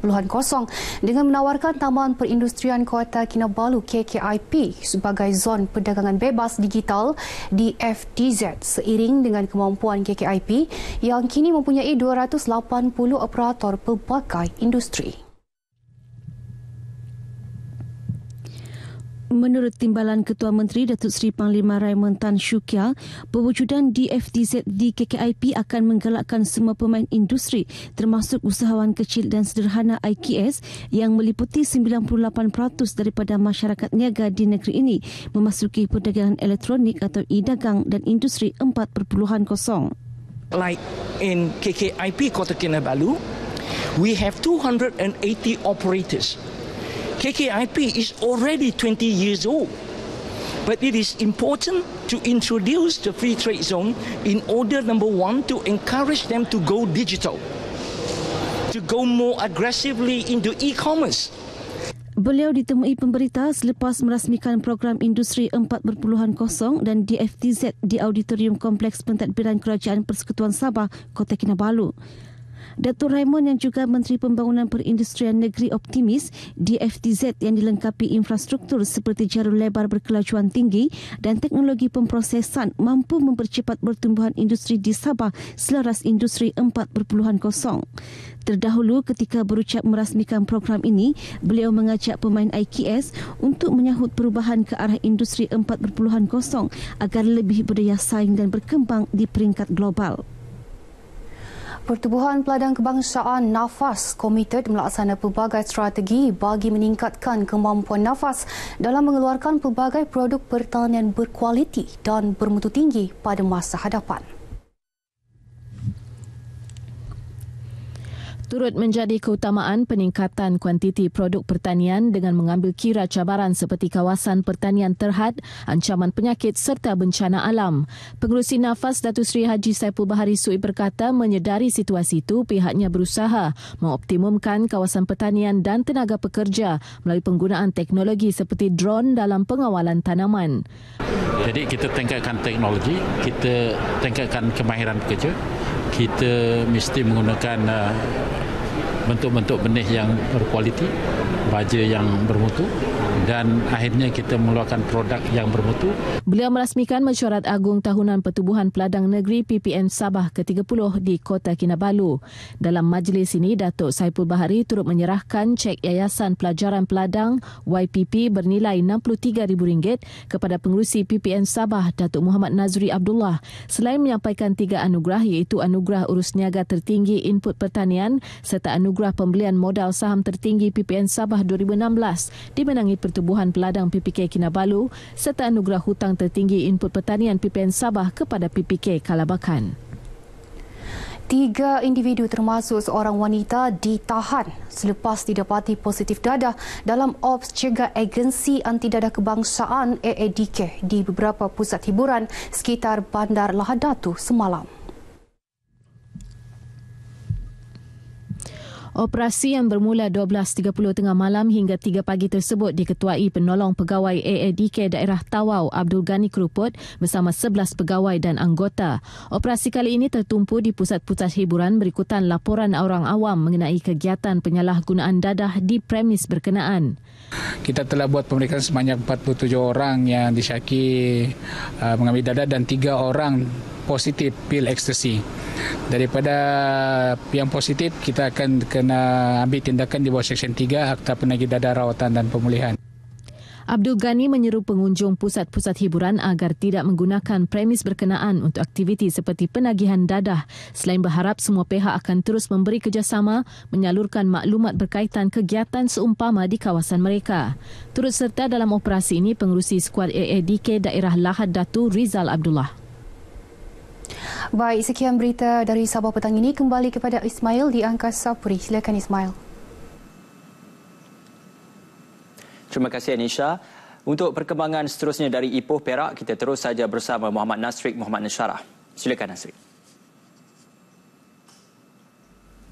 dengan menawarkan Taman Perindustrian Kota Kinabalu KKIP sebagai zon perdagangan bebas digital di FTZ seiring dengan kemampuan KKIP yang kini mempunyai 280 operator pelbagai industri. Menurut Timbalan Ketua Menteri Datuk Seri Panglima Raymond Tan Shukia, perwujudan DFTZ di KKIP akan menggalakkan semua pemain industri termasuk usahawan kecil dan sederhana IKS yang meliputi 98% daripada masyarakat niaga di negeri ini memasuki perdagangan elektronik atau e-dagang dan Industri 4.0. Like in KKIP Kota Kinabalu, we have 280 operators. KKIP is already 20 years old, but it is important to introduce the free trade zone in order, number one, to encourage them to go digital, to go more aggressively into e-commerce. Beliau ditemui pemberita selepas merasmikan program Industri 4.0 dan DFTZ di Auditorium Kompleks Pentadbiran Kerajaan Persekutuan Sabah, Kota Kinabalu. Datuk Raymond yang juga Menteri Pembangunan Perindustrian Negeri optimis DFTZ yang dilengkapi infrastruktur seperti jalur lebar berkelajuan tinggi dan teknologi pemprosesan mampu mempercepat pertumbuhan industri di Sabah selaras Industri 4.0. Terdahulu ketika berucap merasmikan program ini, beliau mengajak pemain IKS untuk menyahut perubahan ke arah Industri 4.0 agar lebih berdaya saing dan berkembang di peringkat global. Pertubuhan Peladang Kebangsaan NAFAS komited melaksana pelbagai strategi bagi meningkatkan kemampuan NAFAS dalam mengeluarkan pelbagai produk pertanian berkualiti dan bermutu tinggi pada masa hadapan. Turut menjadi keutamaan peningkatan kuantiti produk pertanian dengan mengambil kira cabaran seperti kawasan pertanian terhad, ancaman penyakit serta bencana alam. Pengerusi NAFAS Datuk Seri Haji Saiful Bahari Sui berkata menyedari situasi itu pihaknya berusaha mengoptimumkan kawasan pertanian dan tenaga pekerja melalui penggunaan teknologi seperti drone dalam pengawalan tanaman. Jadi kita tingkatkan teknologi, kita tingkatkan kemahiran pekerja. Kita mesti menggunakan bentuk-bentuk benih yang berkualiti, baja yang bermutu dan akhirnya kita mengeluarkan produk yang bermutu. Beliau merasmikan mesyuarat agung tahunan Pertubuhan Peladang Negeri PPN Sabah ke-30 di Kota Kinabalu. Dalam majlis ini, Datuk Saiful Bahari turut menyerahkan cek Yayasan Pelajaran Peladang YPP bernilai RM63,000 kepada pengerusi PPN Sabah Datuk Muhammad Nazri Abdullah. Selain menyampaikan 3 anugerah iaitu Anugerah Urus Niaga Tertinggi Input Pertanian serta Anugerah Pembelian Modal Saham Tertinggi PPN Sabah 2016 dimenangi Pertubuhan Peladang PPK Kinabalu serta Anugerah Hutang Tertinggi Input Pertanian PPN Sabah kepada PPK Kalabakan. 3 individu termasuk seorang wanita ditahan selepas didapati positif dadah dalam ops cegah Agensi Anti Dadah Kebangsaan AADK di beberapa pusat hiburan sekitar Bandar Lahad Datu semalam. Operasi yang bermula 12.30 tengah malam hingga 3 pagi tersebut diketuai penolong pegawai AADK daerah Tawau Abdul Ghani Kruput bersama 11 pegawai dan anggota. Operasi kali ini tertumpu di pusat-pusat hiburan berikutan laporan orang awam mengenai kegiatan penyalahgunaan dadah di premis berkenaan. Kita telah buat pemeriksaan sebanyak 47 orang yang disyaki mengambil dadah dan 3 orang positif pil ekstasi. Daripada yang positif, kita akan kena ambil tindakan di bawah Seksyen 3 Akta Penagih Dadah Rawatan dan Pemulihan. Abdul Ghani menyeru pengunjung pusat-pusat hiburan agar tidak menggunakan premis berkenaan untuk aktiviti seperti penagihan dadah. Selain berharap semua pihak akan terus memberi kerjasama menyalurkan maklumat berkaitan kegiatan seumpama di kawasan mereka. Turut serta dalam operasi ini pengerusi skuad AADK daerah Lahad Datu Rizal Abdullah. Baik, sekian berita dari Sabah petang ini. Kembali kepada Ismail di Angkasa Puri. Silakan Ismail. Terima kasih Anisha. Untuk perkembangan seterusnya dari Ipoh Perak, kita terus saja bersama Muhammad Nasrik Muhammad Nasharah. Silakan Nasrik.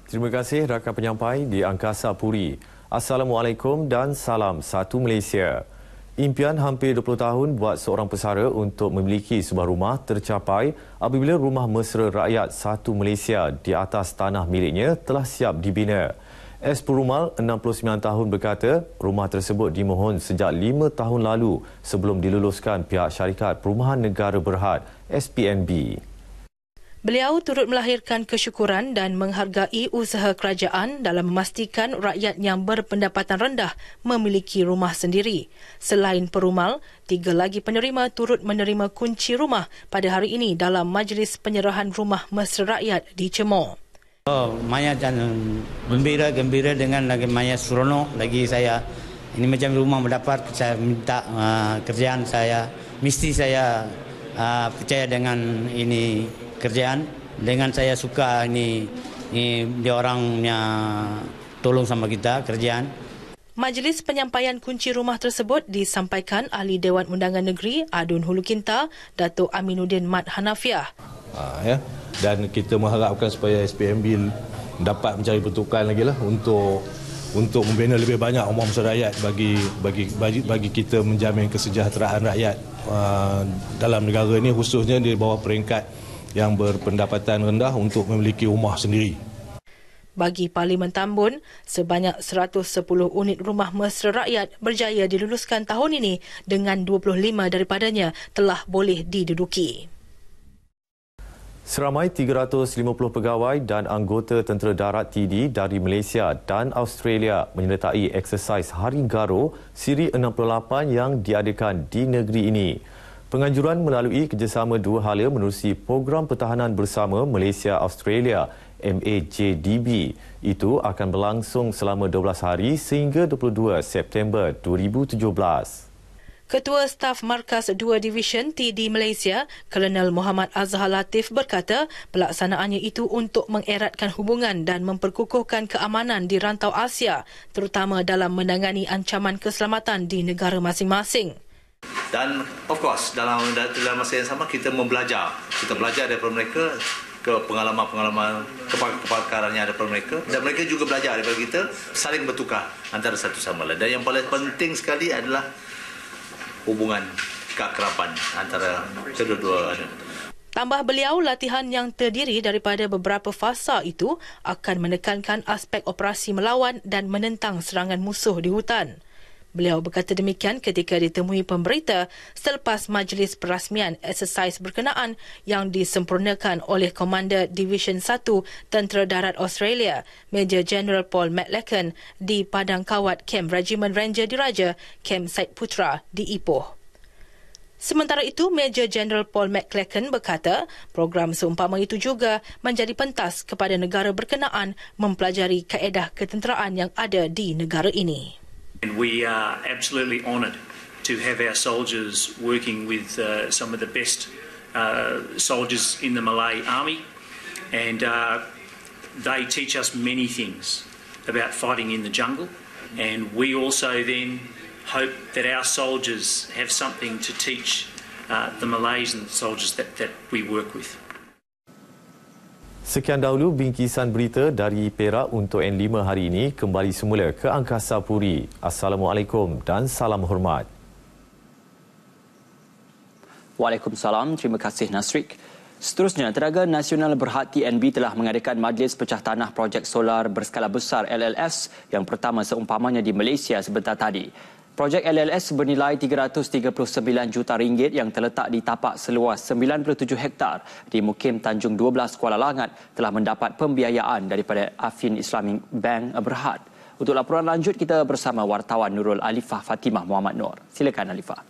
Terima kasih rakan penyampai di Angkasa Puri. Assalamualaikum dan salam satu Malaysia. Impian hampir 20 tahun buat seorang pesara untuk memiliki sebuah rumah tercapai apabila Rumah Mesra Rakyat Satu Malaysia di atas tanah miliknya telah siap dibina. S. Perumal, 69 tahun berkata, rumah tersebut dimohon sejak 5 tahun lalu sebelum diluluskan pihak Syarikat Perumahan Negara Berhad, SPNB. Beliau turut melahirkan kesyukuran dan menghargai usaha kerajaan dalam memastikan rakyat yang berpendapatan rendah memiliki rumah sendiri. Selain Perumal, 3 lagi penerima turut menerima kunci rumah pada hari ini dalam Majlis Penyerahan Rumah Mesra Rakyat di Cemor. Maya dan gembira dengan lagi Maya seronok lagi saya. Ini macam rumah mendapat, saya minta kerjaan saya, mesti saya percaya dengan ini kerjaan, dengan saya suka ini dia orangnya tolong sama kita kerjaan. Majlis penyampaian kunci rumah tersebut disampaikan Ahli Dewan Undangan Negeri Adun Hulu Kinta, Datuk Aminuddin Mat Hanafiah. Dan kita mengharapkan supaya SPNB dapat mencari pertukaran lagi lah untuk membina lebih banyak rumah mesra rakyat bagi kita menjamin kesejahteraan rakyat dalam negara ini, khususnya di bawah peringkat yang berpendapatan rendah untuk memiliki rumah sendiri. Bagi Parlimen Tambun, sebanyak 110 unit rumah mesra rakyat berjaya diluluskan tahun ini dengan 25 daripadanya telah boleh diduduki. Seramai 350 pegawai dan anggota Tentera Darat TD dari Malaysia dan Australia menyertai eksersis Hari Garo Siri 68 yang diadakan di negeri ini. Penganjuran melalui kerjasama dua hala menerusi Program Pertahanan Bersama Malaysia-Australia MAJDB. Itu akan berlangsung selama 12 hari sehingga 22 September 2017. Ketua Staf Markas 2 Division TD Malaysia, Kolonel Muhammad Azhar Latif berkata pelaksanaannya itu untuk mengeratkan hubungan dan memperkukuhkan keamanan di rantau Asia, terutama dalam menangani ancaman keselamatan di negara masing-masing. Dan of course dalam masa yang sama kita belajar daripada mereka, ke pengalaman-pengalaman kepakaran yang ada pada mereka, dan mereka juga belajar daripada kita, saling bertukar antara satu sama lain. Dan yang paling penting sekali adalah hubungan keakraban antara kedua-dua. Tambah beliau, latihan yang terdiri daripada beberapa fasa itu akan menekankan aspek operasi melawan dan menentang serangan musuh di hutan. Beliau berkata demikian ketika ditemui pemberita selepas majlis perasmian eksersis berkenaan yang disempurnakan oleh Komander Division 1 Tentera Darat Australia, Major General Paul McLachlan di Padang Kawat Kem Regimen Ranger Diraja, Kem Said Putra di Ipoh. Sementara itu, Major General Paul McLachlan berkata program seumpama itu juga menjadi pentas kepada negara berkenaan mempelajari kaedah ketenteraan yang ada di negara ini. And we are absolutely honoured to have our soldiers working with some of the best soldiers in the Malay Army, and they teach us many things about fighting in the jungle, and we also then hope that our soldiers have something to teach the Malays and the soldiers that we work with. Sekian dahulu bingkisan berita dari Perak untuk N5 hari ini. Kembali semula ke Angkasa Puri. Assalamualaikum dan salam hormat. Waalaikumsalam. Terima kasih Nasrik. Seterusnya, Telaga Nasional Berhad TNB telah mengadakan Majlis Pecah Tanah Projek Solar Berskala Besar LLS yang pertama seumpamanya di Malaysia sebentar tadi. Projek LLS bernilai RM339 juta yang terletak di tapak seluas 97 hektar di Mukim Tanjung 12 Kuala Langat telah mendapat pembiayaan daripada Affin Islamic Bank Berhad. Untuk laporan lanjut kita bersama wartawan Nurul Alifah Fatimah Muhammad Nur. Silakan Alifah.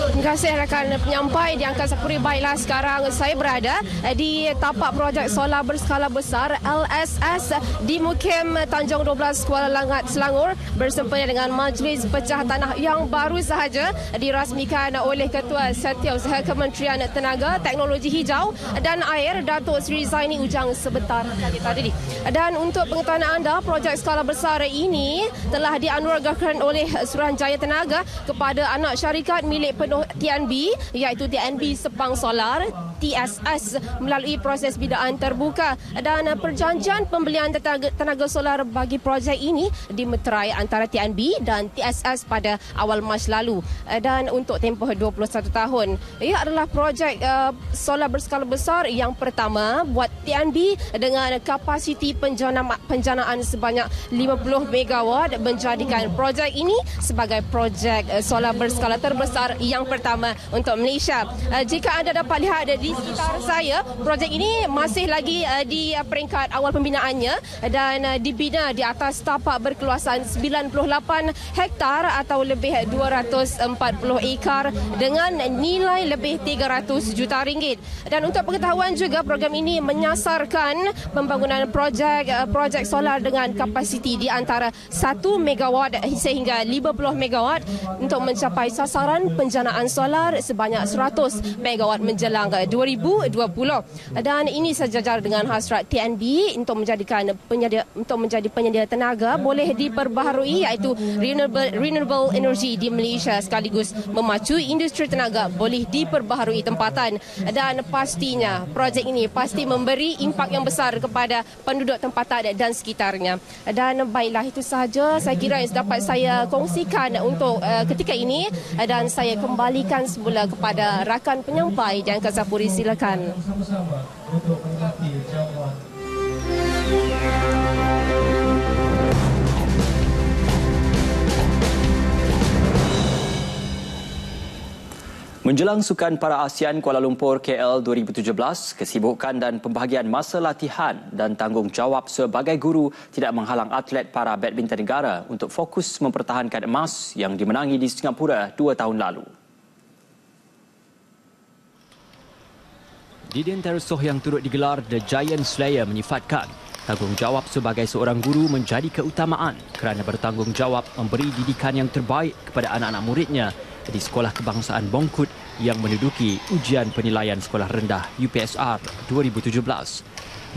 Terima kasih rakan penyampai di Angkasa Puri. Baiklah, sekarang saya berada di tapak projek solar berskala besar LSS di Mukim Tanjung 12 Kuala Langat, Selangor bersempena dengan Majlis Pecah Tanah yang baru sahaja dirasmikan oleh Ketua Setiausaha Kementerian Tenaga, Teknologi Hijau dan Air, Datuk Seri Zaini Ujang sebentar tadi. Dan untuk pengetahuan anda, projek skala besar ini telah dianugerahkan oleh Suruhanjaya Tenaga kepada anak syarikat milik penuh TNB, iaitu TNB Sepang Solar TSS, melalui proses bidaan terbuka, dan perjanjian pembelian tenaga solar bagi projek ini dimeterai antara TNB dan TSS pada awal Mac lalu, dan untuk tempoh 21 tahun. Ia adalah projek solar berskala besar yang pertama buat TNB dengan kapasiti penjanaan sebanyak 50 megawatt, menjadikan projek ini sebagai projek solar berskala terbesar yang pertama untuk Malaysia. Jika anda dapat lihat di sekitar saya, projek ini masih lagi di peringkat awal pembinaannya dan dibina di atas tapak berkeluasan 98 hektar atau lebih 240 ekar dengan nilai lebih 300 juta ringgit. Dan untuk pengetahuan juga, program ini menyasarkan pembangunan projek solar dengan kapasiti di antara 1 megawatt sehingga 50 megawatt untuk mencapai sasaran penjanaan solar sebanyak 100 megawatt menjelang 2020. Dan ini sejajar dengan hasrat TNB untuk menjadi penyedia tenaga boleh diperbaharui, iaitu renewable energy di Malaysia, sekaligus memacu industri tenaga boleh diperbaharui tempatan. Dan pastinya projek ini pasti memberi impak yang besar kepada penduduk tempatan dan sekitarnya. Dan baiklah, itu sahaja saya kira yang dapat saya kongsikan untuk ketika ini, dan saya kembali kembalikan semula kepada rakan penyampai di Angkasa Puri. Silakan. Menjelang Sukan Para ASEAN Kuala Lumpur KL 2017, kesibukan dan pembahagian masa latihan dan tanggungjawab sebagai guru tidak menghalang atlet para badminton negara untuk fokus mempertahankan emas yang dimenangi di Singapura 2 tahun lalu. Diden Tersoh yang turut digelar The Giant Slayer menyifatkan tanggungjawab sebagai seorang guru menjadi keutamaan kerana bertanggungjawab memberi didikan yang terbaik kepada anak-anak muridnya di Sekolah Kebangsaan Bongkut yang menduduki ujian penilaian sekolah rendah UPSR 2017.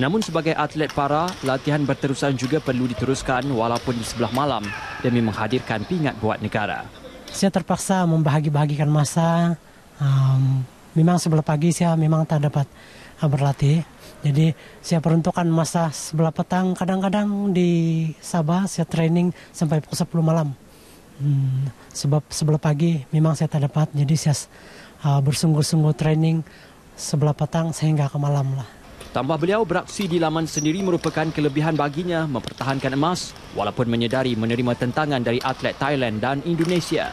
Namun sebagai atlet para, latihan berterusan juga perlu diteruskan walaupun di sebelah malam demi menghadirkan pingat buat negara. Saya terpaksa membahagi-bahagikan masa. Memang sebelah pagi saya memang tak dapat berlatih. Jadi saya peruntukkan masa sebelah petang. Kadang-kadang di Sabah saya training sampai pukul 10 malam. Sebab sebelah pagi memang saya tak dapat. Jadi saya bersungguh-sungguh training sebelah petang sehingga ke malam lah. Tambah beliau, beraksi di laman sendiri merupakan kelebihan baginya mempertahankan emas walaupun menyedari menerima tentangan dari atlet Thailand dan Indonesia.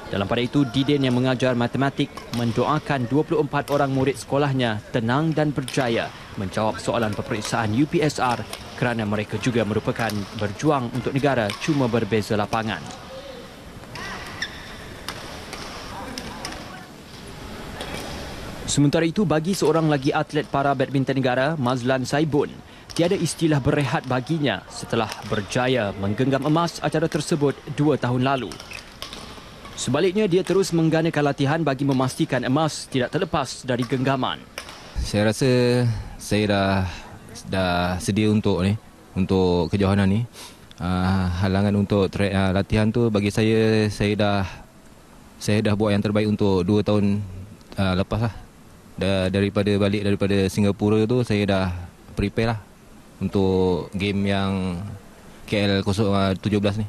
Dalam pada itu, Diden yang mengajar matematik mendoakan 24 orang murid sekolahnya tenang dan berjaya menjawab soalan peperiksaan UPSR kerana mereka juga merupakan berjuang untuk negara cuma berbeza lapangan. Sementara itu, bagi seorang lagi atlet para badminton negara, Mazlan Saibun, tiada istilah berehat baginya setelah berjaya menggenggam emas acara tersebut 2 tahun lalu. Sebaliknya, dia terus mengganakan latihan bagi memastikan emas tidak terlepas dari genggaman. Saya rasa saya dah sedia untuk kejohanan ni. Halangan untuk latihan tu bagi saya dah buat yang terbaik untuk 2 tahun lepas lah. Daripada balik daripada Singapura tu saya dah prepare lah untuk game yang KL 017 ni.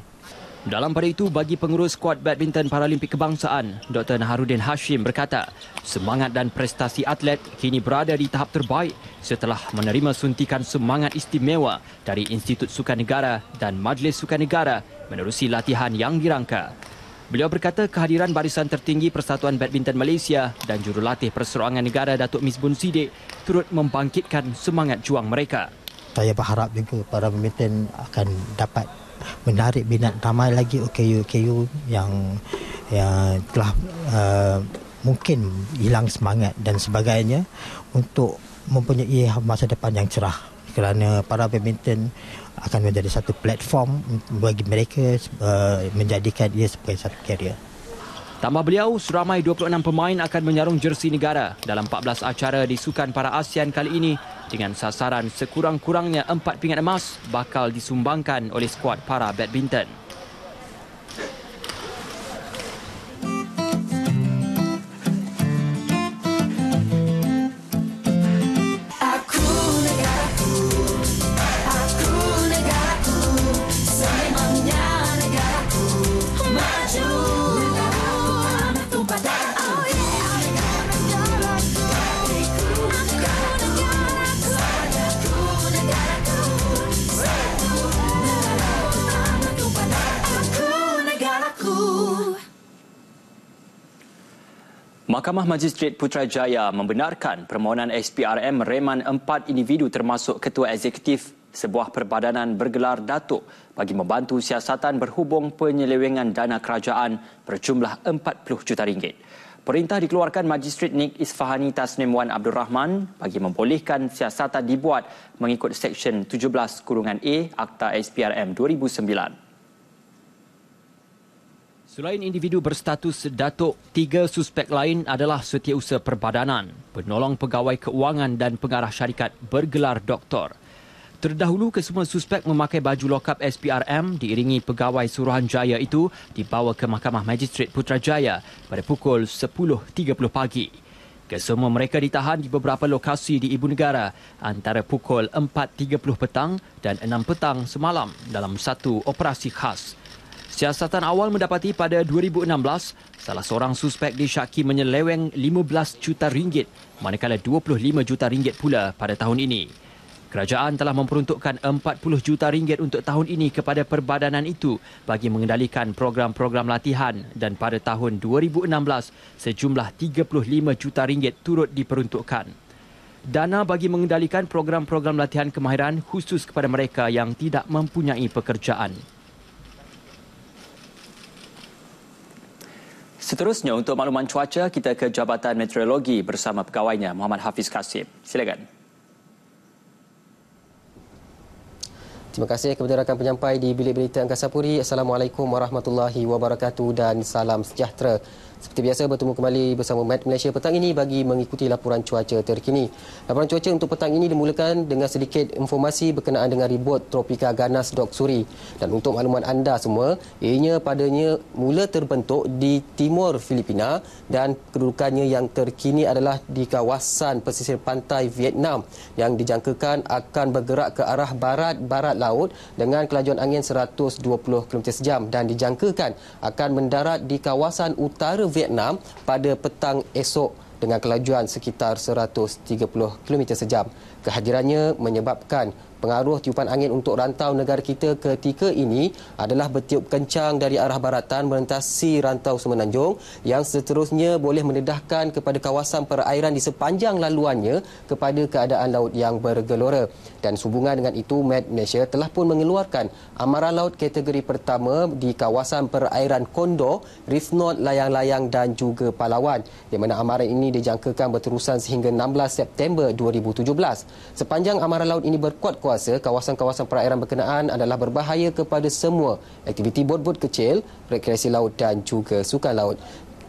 Dalam pada itu, bagi pengurus skuad badminton Paralimpik Kebangsaan, Dr. Naharuddin Hashim berkata, semangat dan prestasi atlet kini berada di tahap terbaik setelah menerima suntikan semangat istimewa dari Institut Sukan Negara dan Majlis Sukan Negara menerusi latihan yang dirangka. Beliau berkata kehadiran barisan tertinggi Persatuan Badminton Malaysia dan jurulatih Perseorangan Negara Datuk Misbun Siddiq turut membangkitkan semangat juang mereka. Saya berharap juga para badminton akan dapat menarik minat ramai lagi OKU yang telah mungkin hilang semangat dan sebagainya untuk mempunyai masa depan yang cerah. Kerana para badminton akan menjadi satu platform bagi mereka menjadikan ia sebagai satu karier. Tambah beliau, seramai 26 pemain akan menyarung jersey negara dalam 14 acara di Sukan Para ASEAN kali ini dengan sasaran sekurang-kurangnya 4 pingat emas bakal disumbangkan oleh skuad para badminton. Mahkamah Magistrate Putrajaya membenarkan permohonan SPRM reman 4 individu termasuk Ketua Eksekutif sebuah perbadanan bergelar Datuk bagi membantu siasatan berhubung penyelewengan dana kerajaan berjumlah 40 juta ringgit. Perintah dikeluarkan Magistrate Nik Isfahani Tasnim Wan Abdul Rahman bagi membolehkan siasatan dibuat mengikut Seksyen 17(A) Akta SPRM 2009. Selain individu berstatus Datuk, 3 suspek lain adalah setiausaha perbadanan, penolong pegawai keuangan dan pengarah syarikat bergelar doktor. Terdahulu, kesemua suspek memakai baju lokap SPRM diiringi pegawai Suruhanjaya itu dibawa ke Mahkamah Magistrate Putrajaya pada pukul 10.30 pagi. Kesemua mereka ditahan di beberapa lokasi di Ibu Negara antara pukul 4.30 petang dan 6 petang semalam dalam satu operasi khas. Siasatan awal mendapati pada 2016, salah seorang suspek disyaki menyeleweng 15 juta ringgit, manakala 25 juta ringgit pula pada tahun ini. Kerajaan telah memperuntukkan 40 juta ringgit untuk tahun ini kepada perbadanan itu bagi mengendalikan program-program latihan, dan pada tahun 2016, sejumlah 35 juta ringgit turut diperuntukkan. Dana bagi mengendalikan program-program latihan kemahiran khusus kepada mereka yang tidak mempunyai pekerjaan. Seterusnya, untuk makluman cuaca, kita ke Jabatan Meteorologi bersama pegawainya Muhammad Hafiz Kasim. Silakan. Terima kasih kepada rakan penyampai di Bilik Berita Angkasa Puri. Assalamualaikum warahmatullahi wabarakatuh dan salam sejahtera. Seperti biasa, bertemu kembali bersama Met Malaysia petang ini bagi mengikuti laporan cuaca terkini. Laporan cuaca untuk petang ini dimulakan dengan sedikit informasi berkenaan dengan ribut tropika ganas Doksuri. Dan untuk makluman anda semua, ianya padanya mula terbentuk di timur Filipina dan kedudukannya yang terkini adalah di kawasan pesisir pantai Vietnam yang dijangkakan akan bergerak ke arah barat-barat laut dengan kelajuan angin 120 km sejam dan dijangkakan akan mendarat di kawasan utara Vietnam pada petang esok dengan kelajuan sekitar 130 km sejam. Kehadirannya menyebabkan pengaruh tiupan angin untuk rantau negara kita ketika ini adalah bertiup kencang dari arah baratan melintasi rantau Semenanjung yang seterusnya boleh mendedahkan kepada kawasan perairan di sepanjang laluannya kepada keadaan laut yang bergelora. Dan sehubungan dengan itu, Met Malaysia telah pun mengeluarkan amaran laut kategori pertama di kawasan perairan Kondor, Reef North, Layang-Layang dan juga Palawan, di mana amaran ini dijangkakan berterusan sehingga 16 September 2017. Sepanjang amaran laut ini berkuat kuasa, kawasan-kawasan perairan berkenaan adalah berbahaya kepada semua aktiviti bot-bot kecil, rekreasi laut dan juga sukan laut.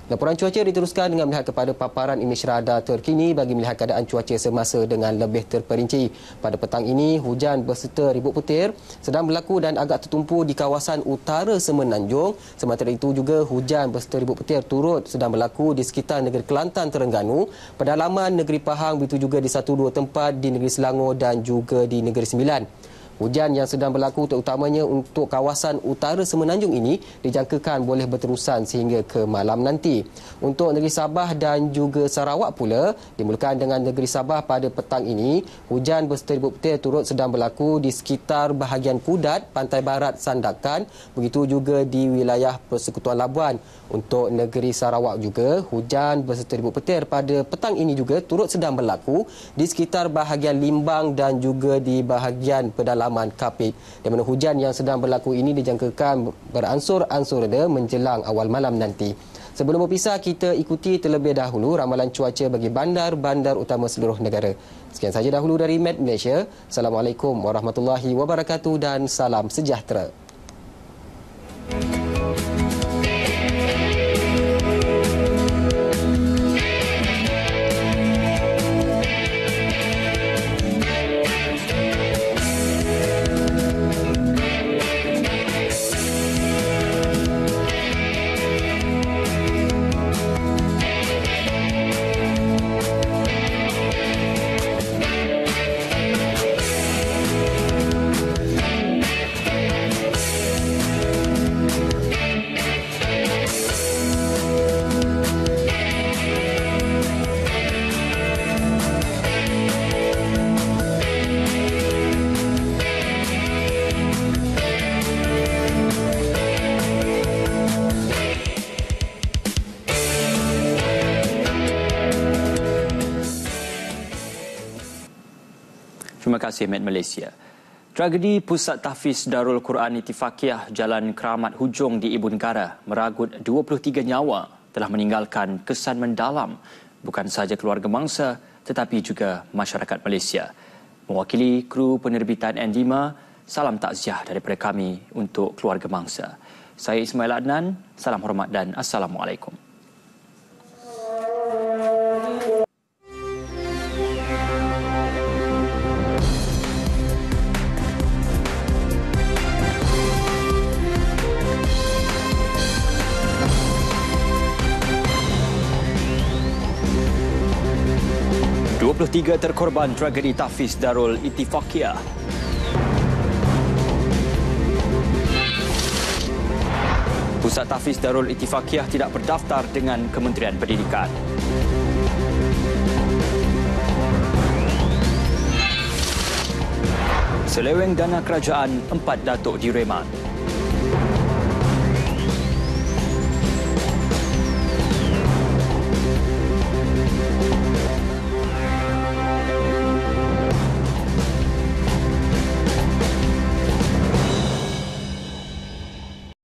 Laporan cuaca diteruskan dengan melihat kepada paparan imej radar terkini bagi melihat keadaan cuaca semasa dengan lebih terperinci. Pada petang ini, hujan berserta ribut petir sedang berlaku dan agak tertumpu di kawasan utara Semenanjung. Sementara itu juga hujan berserta ribut petir turut sedang berlaku di sekitar negeri Kelantan, Terengganu, pedalaman negeri Pahang, begitu juga di satu dua tempat di negeri Selangor dan juga di negeri Sembilan. Hujan yang sedang berlaku terutamanya untuk kawasan utara Semenanjung ini dijangkakan boleh berterusan sehingga ke malam nanti. Untuk negeri Sabah dan juga Sarawak pula, dimulakan dengan negeri Sabah pada petang ini, hujan berserta ribut petir turut sedang berlaku di sekitar bahagian Kudat, pantai barat Sandakan, begitu juga di wilayah Persekutuan Labuan. Untuk negeri Sarawak juga, hujan berserta ribut petir pada petang ini juga turut sedang berlaku di sekitar bahagian Limbang dan juga di bahagian pedalaman Kapit, di mana hujan yang sedang berlaku ini dijangkakan beransur-ansur reda menjelang awal malam nanti. Sebelum berpisah, kita ikuti terlebih dahulu ramalan cuaca bagi bandar-bandar utama seluruh negara. Sekian sahaja dahulu dari Met Malaysia. Assalamualaikum warahmatullahi wabarakatuh dan salam sejahtera. Terima kasih, Met Malaysia. Tragedi Pusat Tahfiz Darul Quran Ittifaqiyah Jalan Keramat Hujung di Ibu Negara meragut 23 nyawa telah meninggalkan kesan mendalam bukan sahaja keluarga mangsa tetapi juga masyarakat Malaysia. Mewakili kru penerbitan N5, salam takziah daripada kami untuk keluarga mangsa. Saya Ismail Adnan, salam hormat dan Assalamualaikum. Tiga terkorban tragedi tahfiz Darul Ittifaqiyah. Pusat Tahfiz Darul Ittifaqiyah tidak berdaftar dengan Kementerian Pendidikan. Seleweng dana kerajaan 4 datuk di Reman.